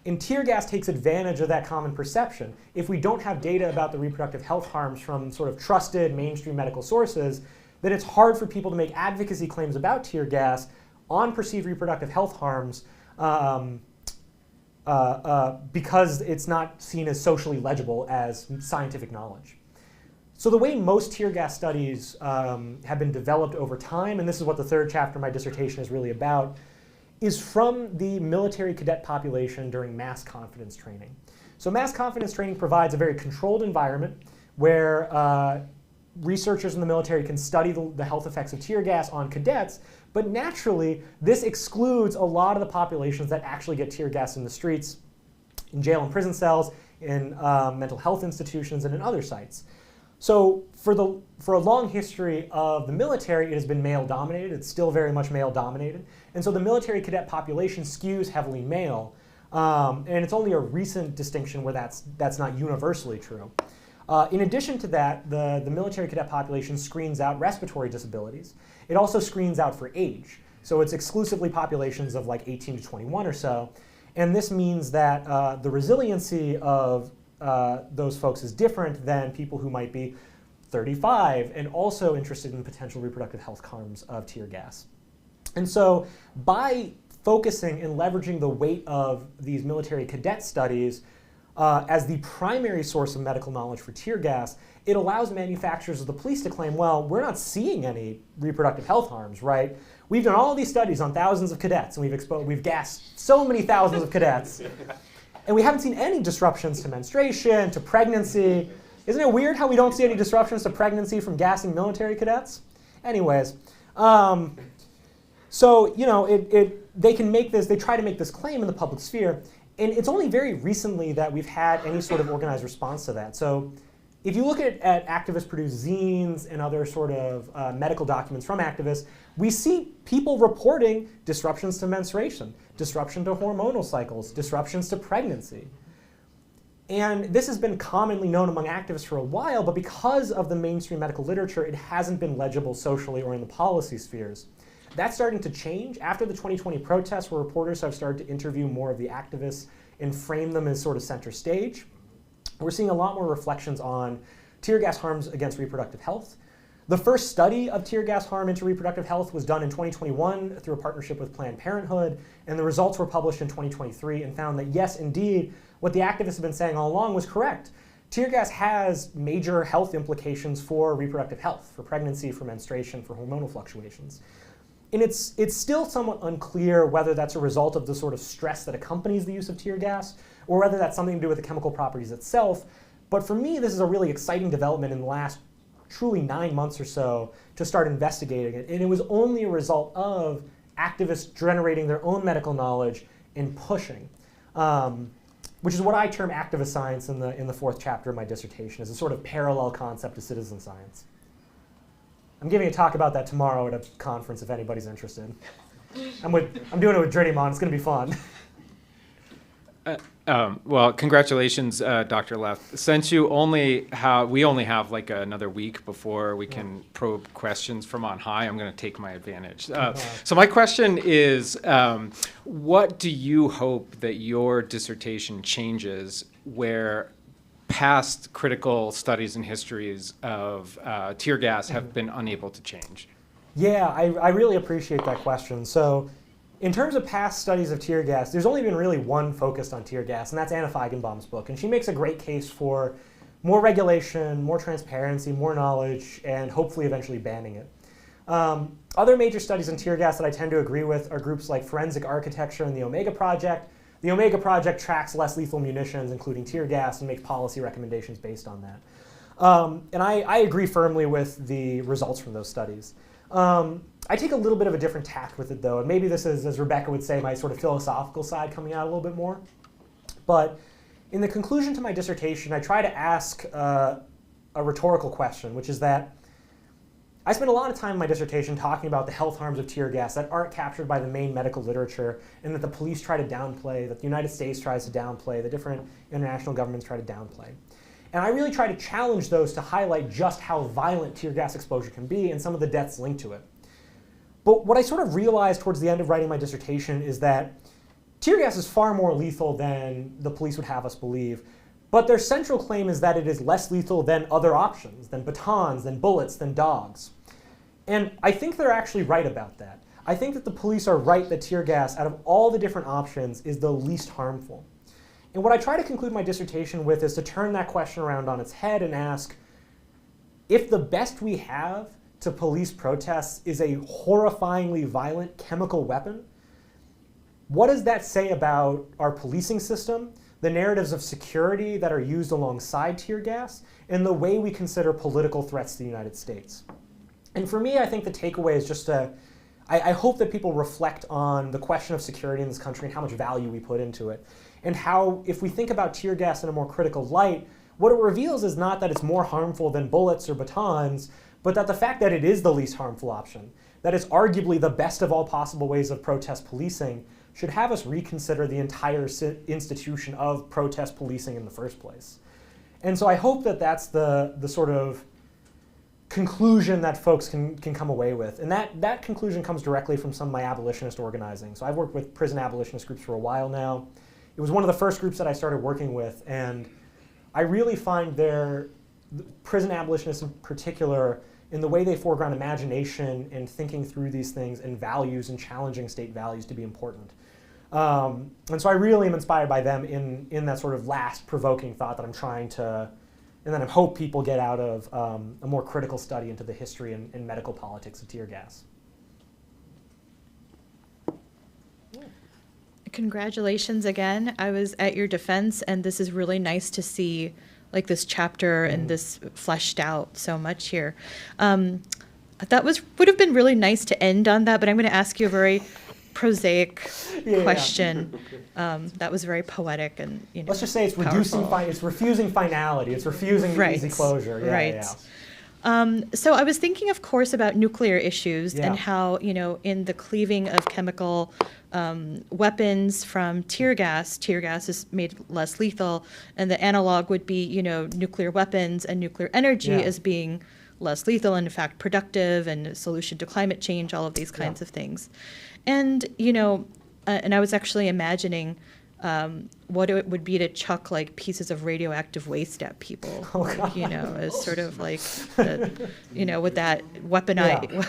And tear gas takes advantage of that common perception. If we don't have data about the reproductive health harms from sort of trusted mainstream medical sources, then it's hard for people to make advocacy claims about tear gas on perceived reproductive health harms because it's not seen as socially legible as scientific knowledge. So the way most tear gas studies have been developed over time, and this is what the third chapter of my dissertation is really about, is from the military cadet population during mass confidence training. So mass confidence training provides a very controlled environment where researchers in the military can study the health effects of tear gas on cadets, but naturally this excludes a lot of the populations that actually get tear gas in the streets, in jail and prison cells, in mental health institutions, and in other sites. So for a long history of the military, it has been male-dominated. It's still very much male-dominated. And so the military cadet population skews heavily male. And it's only a recent distinction where that's not universally true. In addition to that, the military cadet population screens out respiratory disabilities. It also screens out for age. So it's exclusively populations of like 18 to 21 or so. And this means that the resiliency of those folks is different than people who might be 35 and also interested in potential reproductive health harms of tear gas. And so by focusing and leveraging the weight of these military cadet studies as the primary source of medical knowledge for tear gas, it allows manufacturers of the police to claim, well, we're not seeing any reproductive health harms, right? We've done all these studies on thousands of cadets, and we've gassed so many thousands of cadets, and we haven't seen any disruptions to menstruation, to pregnancy. Isn't it weird how we don't see any disruptions to pregnancy from gassing military cadets? Anyways, so they can make this, they try to make this claim in the public sphere, and it's only very recently that we've had any sort of organized response to that. So if you look at activist-produced zines and other sort of medical documents from activists, we see people reporting disruptions to menstruation, disruption to hormonal cycles, disruptions to pregnancy. And this has been commonly known among activists for a while, but because of the mainstream medical literature, it hasn't been legible socially or in the policy spheres. That's starting to change. After the 2020 protests, where reporters have started to interview more of the activists and frame them as sort of center stage, we're seeing a lot more reflections on tear gas harms against reproductive health. The first study of tear gas harm into reproductive health was done in 2021 through a partnership with Planned Parenthood, and the results were published in 2023 and found that yes, indeed, what the activists have been saying all along was correct. Tear gas has major health implications for reproductive health, for pregnancy, for menstruation, for hormonal fluctuations. And it's still somewhat unclear whether that's a result of the sort of stress that accompanies the use of tear gas, or whether that's something to do with the chemical properties itself. But for me, this is a really exciting development in the last truly 9 months or so to start investigating it. And it was only a result of activists generating their own medical knowledge and pushing, which is what I term activist science in the fourth chapter of my dissertation, as a sort of parallel concept to citizen science. I'm giving a talk about that tomorrow at a conference if anybody's interested. I'm doing it with Drinimon. It's going to be fun.
Well, congratulations, Dr. Leff. Since we only have like another week before we can probe questions from on high, I'm going to take my advantage. So my question is, what do you hope that your dissertation changes where past critical studies and histories of tear gas have been unable to change?
Yeah, I really appreciate that question. So in terms of past studies of tear gas, there's only been really one focused on tear gas, and that's Anna Feigenbaum's book. And she makes a great case for more regulation, more transparency, more knowledge, and hopefully eventually banning it. Other major studies on tear gas that I tend to agree with are groups like Forensic Architecture and the Omega Project. The Omega Project tracks less lethal munitions, including tear gas, and makes policy recommendations based on that. And I agree firmly with the results from those studies. I take a little bit of a different tack with it, though, and maybe this is, as Rebecca would say, my sort of philosophical side coming out a little bit more. But in the conclusion to my dissertation, I try to ask a rhetorical question, which is that I spent a lot of time in my dissertation talking about the health harms of tear gas that aren't captured by the main medical literature, and that the police try to downplay, that the United States tries to downplay, the different international governments try to downplay. And I really try to challenge those to highlight just how violent tear gas exposure can be and some of the deaths linked to it. But what I sort of realized towards the end of writing my dissertation is that tear gas is far more lethal than the police would have us believe. But their central claim is that it is less lethal than other options, than batons, than bullets, than dogs. And I think they're actually right about that. I think that the police are right that tear gas, out of all the different options, is the least harmful. And what I try to conclude my dissertation with is to turn that question around on its head and ask, if the best we have to police protests is a horrifyingly violent chemical weapon, what does that say about our policing system, the narratives of security that are used alongside tear gas, and the way we consider political threats to the United States? And for me, I think the takeaway is just I hope that people reflect on the question of security in this country and how much value we put into it. And how, if we think about tear gas in a more critical light, what it reveals is not that it's more harmful than bullets or batons, but that the fact that it is the least harmful option, that it's arguably the best of all possible ways of protest policing, should have us reconsider the entire institution of protest policing in the first place. And so I hope that that's the sort of conclusion that folks can come away with. And that conclusion comes directly from some of my abolitionist organizing. So I've worked with prison abolitionist groups for a while now. It was one of the first groups that I started working with, and I really find prison abolitionists in particular, in the way they foreground imagination and thinking through these things and values and challenging state values to be important. And so I really am inspired by them in that sort of last provoking thought that I'm trying to, and then I hope people get out of a more critical study into the history and medical politics of tear gas.
Congratulations again. I was at your defense, and this is really nice to see like this chapter and this fleshed out so much here. That would have been really nice to end on that, but I'm going to ask you a very prosaic question. That was very poetic and
let's just say it's it's refusing finality. It's refusing the easy closure.
So I was thinking, of course, about nuclear issues and how, in the cleaving of chemical weapons from tear gas is made less lethal, and the analog would be, nuclear weapons and nuclear energy as being less lethal and, in fact, productive and a solution to climate change, all of these kinds of things. And, and I was actually imagining what it would be to chuck like pieces of radioactive waste at people, as sort of like, with that weaponized.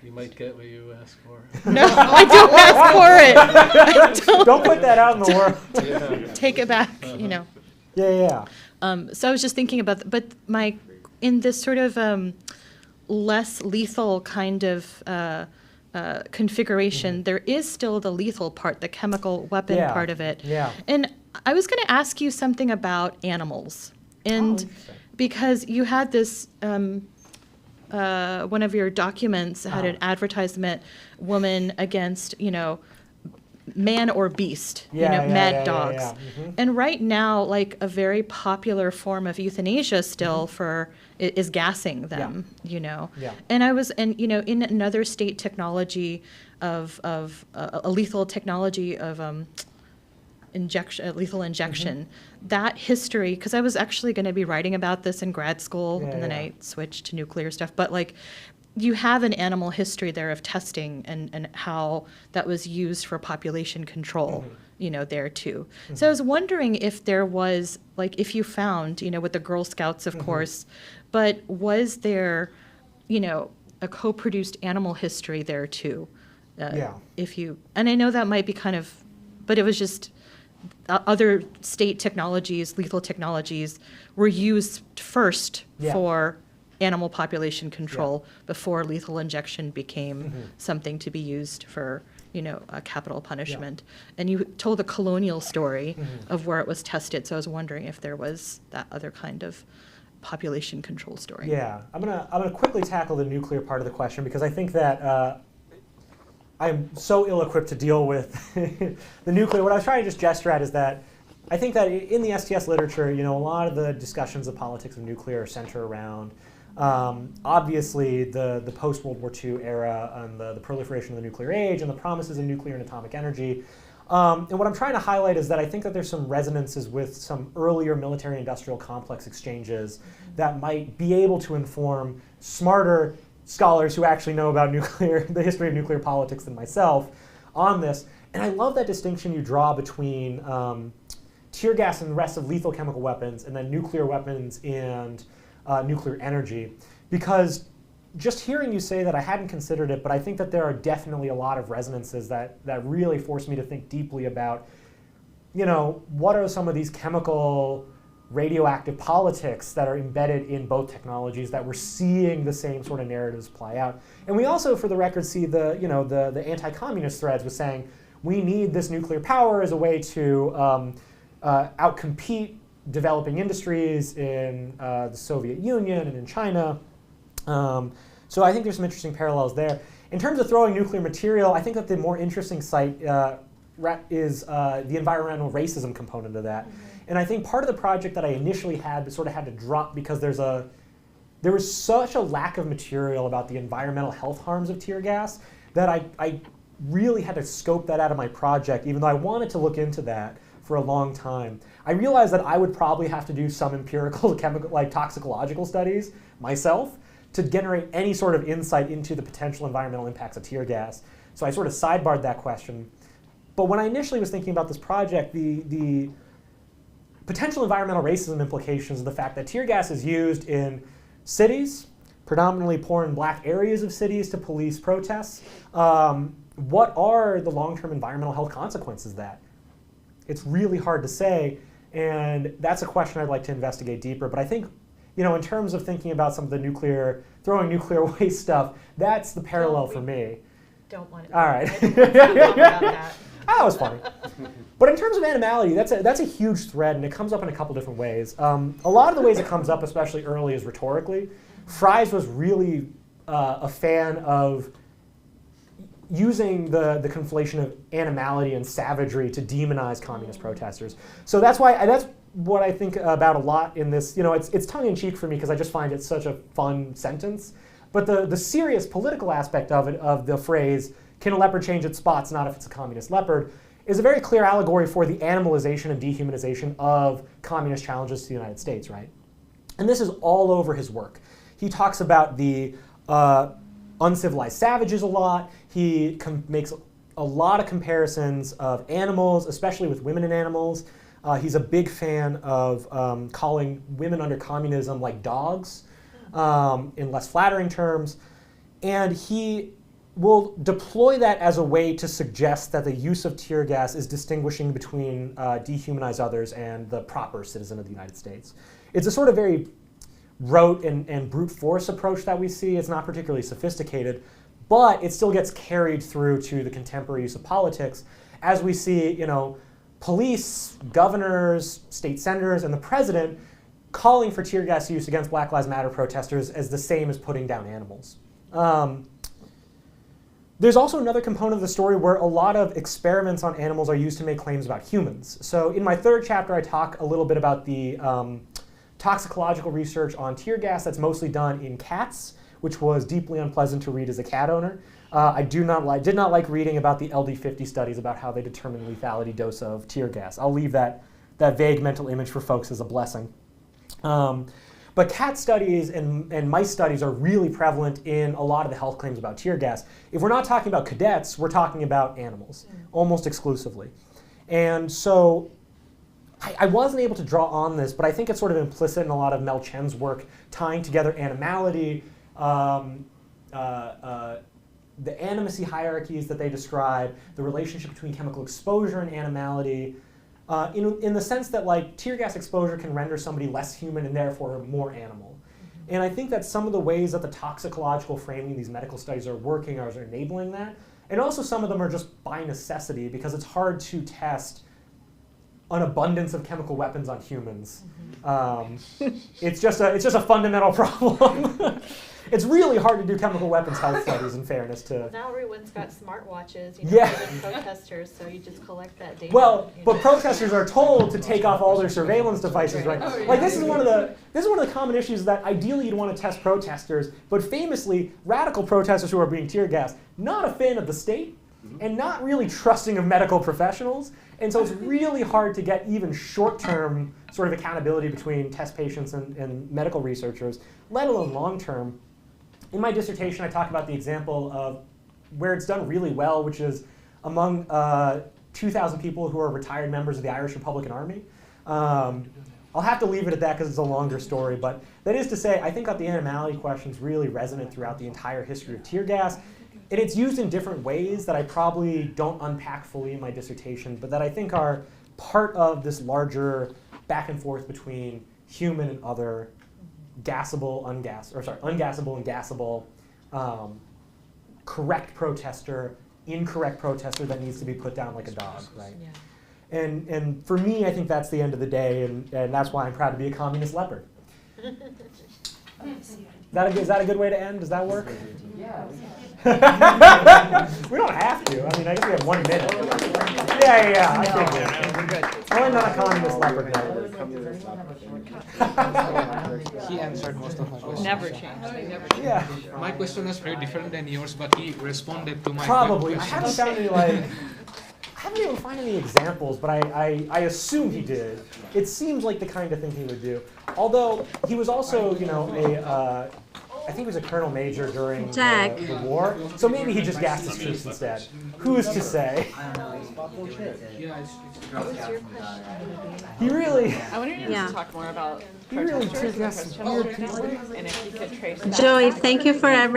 You might get what you ask for.
No, I don't ask for it.
Don't put that out in the world.
Take it back, So I was just thinking about, but in this sort of less lethal kind of configuration, there is still the lethal part, the chemical weapon part of it. And I was going to ask you something about animals. And because you had this, one of your documents had an advertisement, woman against, man or beast, mad dogs. And right now, like a very popular form of euthanasia still is gassing them, And I was, in another state technology of a lethal technology of lethal injection, that history, because I was actually going to be writing about this in grad school, and then I switched to nuclear stuff, but like, you have an animal history there of testing and how that was used for population control, there too. So I was wondering if there was, like, if you found, with the Girl Scouts, of course, but was there, a co-produced animal history there too? If you, and I know that might be kind of, but it was just other state technologies, lethal technologies, were used first for animal population control before lethal injection became something to be used for, a capital punishment. And you told a colonial story of where it was tested, so I was wondering if there was that other kind of population control story.
Yeah, I'm gonna quickly tackle the nuclear part of the question, because I think that I'm so ill-equipped to deal with the nuclear. What I was trying to just gesture at is that I think that in the STS literature, a lot of the discussions of politics of nuclear center around obviously the post-World War II era and the proliferation of the nuclear age and the promises of nuclear and atomic energy. And what I'm trying to highlight is that I think that there's some resonances with some earlier military-industrial complex exchanges that might be able to inform smarter scholars who actually know about the history of nuclear politics than myself on this. And I love that distinction you draw between tear gas and the rest of lethal chemical weapons, and then nuclear weapons and nuclear energy. Because just hearing you say that, I hadn't considered it, but I think that there are definitely a lot of resonances that really force me to think deeply about, what are some of these chemical radioactive politics that are embedded in both technologies, that we're seeing the same sort of narratives play out. And we also, for the record, see the anti-communist threads with saying we need this nuclear power as a way to outcompete developing industries in the Soviet Union and in China. So I think there's some interesting parallels there. In terms of throwing nuclear material, I think that the more interesting site is the environmental racism component of that. And I think part of the project that I initially had but sort of had to drop because there was such a lack of material about the environmental health harms of tear gas that I really had to scope that out of my project, even though I wanted to look into that for a long time. I realized that I would probably have to do some empirical toxicological studies myself to generate any sort of insight into the potential environmental impacts of tear gas. So I sort of sidebarred that question. But when I initially was thinking about this project, the potential environmental racism implications of the fact that tear gas is used in cities, predominantly poor and black areas of cities, to police protests. What are the long-term environmental health consequences of that? It's really hard to say, and that's a question I'd like to investigate deeper. But I think, in terms of thinking about some of the throwing nuclear waste stuff, that's the parallel for me.
Don't want to.
All right. That was funny. But in terms of animality, that's a huge thread, and it comes up in a couple different ways. A lot of the ways it comes up, especially early, is rhetorically. Fries was really a fan of using the conflation of animality and savagery to demonize communist protesters. So that's what I think about a lot in this. It's tongue-in-cheek for me because I just find it such a fun sentence. But the serious political aspect of it, of the phrase, "Can a leopard change its spots? Not if it's a communist leopard," is a very clear allegory for the animalization and dehumanization of communist challenges to the United States, right? And this is all over his work. He talks about the uncivilized savages a lot. He makes a lot of comparisons of animals, especially with women and animals. He's a big fan of calling women under communism like dogs in less flattering terms. And he will deploy that as a way to suggest that the use of tear gas is distinguishing between dehumanized others and the proper citizen of the United States. It's a sort of very rote and brute force approach that we see. It's not particularly sophisticated, but it still gets carried through to the contemporary use of politics as we see, police, governors, state senators, and the president calling for tear gas use against Black Lives Matter protesters as the same as putting down animals. There's also another component of the story where a lot of experiments on animals are used to make claims about humans. So in my third chapter, I talk a little bit about the toxicological research on tear gas that's mostly done in cats, which was deeply unpleasant to read as a cat owner. I did not like reading about the LD50 studies about how they determine the lethality dose of tear gas. I'll leave that vague mental image for folks as a blessing. But cat studies and mice studies are really prevalent in a lot of the health claims about tear gas. If we're not talking about cadets, we're talking about animals, almost exclusively. And so I wasn't able to draw on this, but I think it's sort of implicit in a lot of Mel Chen's work, tying together animality, the animacy hierarchies that they describe, the relationship between chemical exposure and animality, in the sense that tear gas exposure can render somebody less human and therefore more animal. And I think that some of the ways that the toxicological framing these medical studies are working are enabling that. And also some of them are just by necessity because it's hard to test an abundance of chemical weapons on humans. It's just a fundamental problem. It's really hard to do chemical weapons health studies, in fairness to.
Now everyone's got smartwatches,
Yeah.
for the protesters, so you just collect that data.
Well, but protesters are told to take off all their surveillance devices, right? This is one of the common issues that ideally you'd want to test protesters, but famously radical protesters who are being tear gassed, not a fan of the state, and not really trusting of medical professionals. And so it's really hard to get even short-term sort of accountability between test patients and medical researchers, let alone long-term. In my dissertation, I talk about the example of where it's done really well, which is among 2,000 people who are retired members of the Irish Republican Army. I'll have to leave it at that because it's a longer story, but that is to say, I think that the animality question is really resonant throughout the entire history of tear gas. And it's used in different ways that I probably don't unpack fully in my dissertation, but that I think are part of this larger back and forth between human and other, ungassable and gassable, correct protester, incorrect protester that needs to be put down like a dog, right?
Yeah.
And for me, I think that's the end of the day, and that's why I'm proud to be a communist leopard. Is that a good way to end? Does that work?
Yeah.
We don't have to. I mean, I guess we have 1 minute. Yeah. I think we're good. I'm not a communist leopard now.
He answered most of my questions.
Never changed. They never changed.
Yeah.
My question was very different than yours, but he responded to my
Probably. I
questions.
haven't found any I haven't been able to find any examples, but I assume he did. It seems like the kind of thing he would do. Although he was also, I think he was a colonel major during the war, so maybe he just gassed his troops instead. Who's to say? He really.
I wonder if you
Yeah.
to talk more about
He really
protesters
took us
and questions and if you could trace that
Joey,
back.
thank you for everything.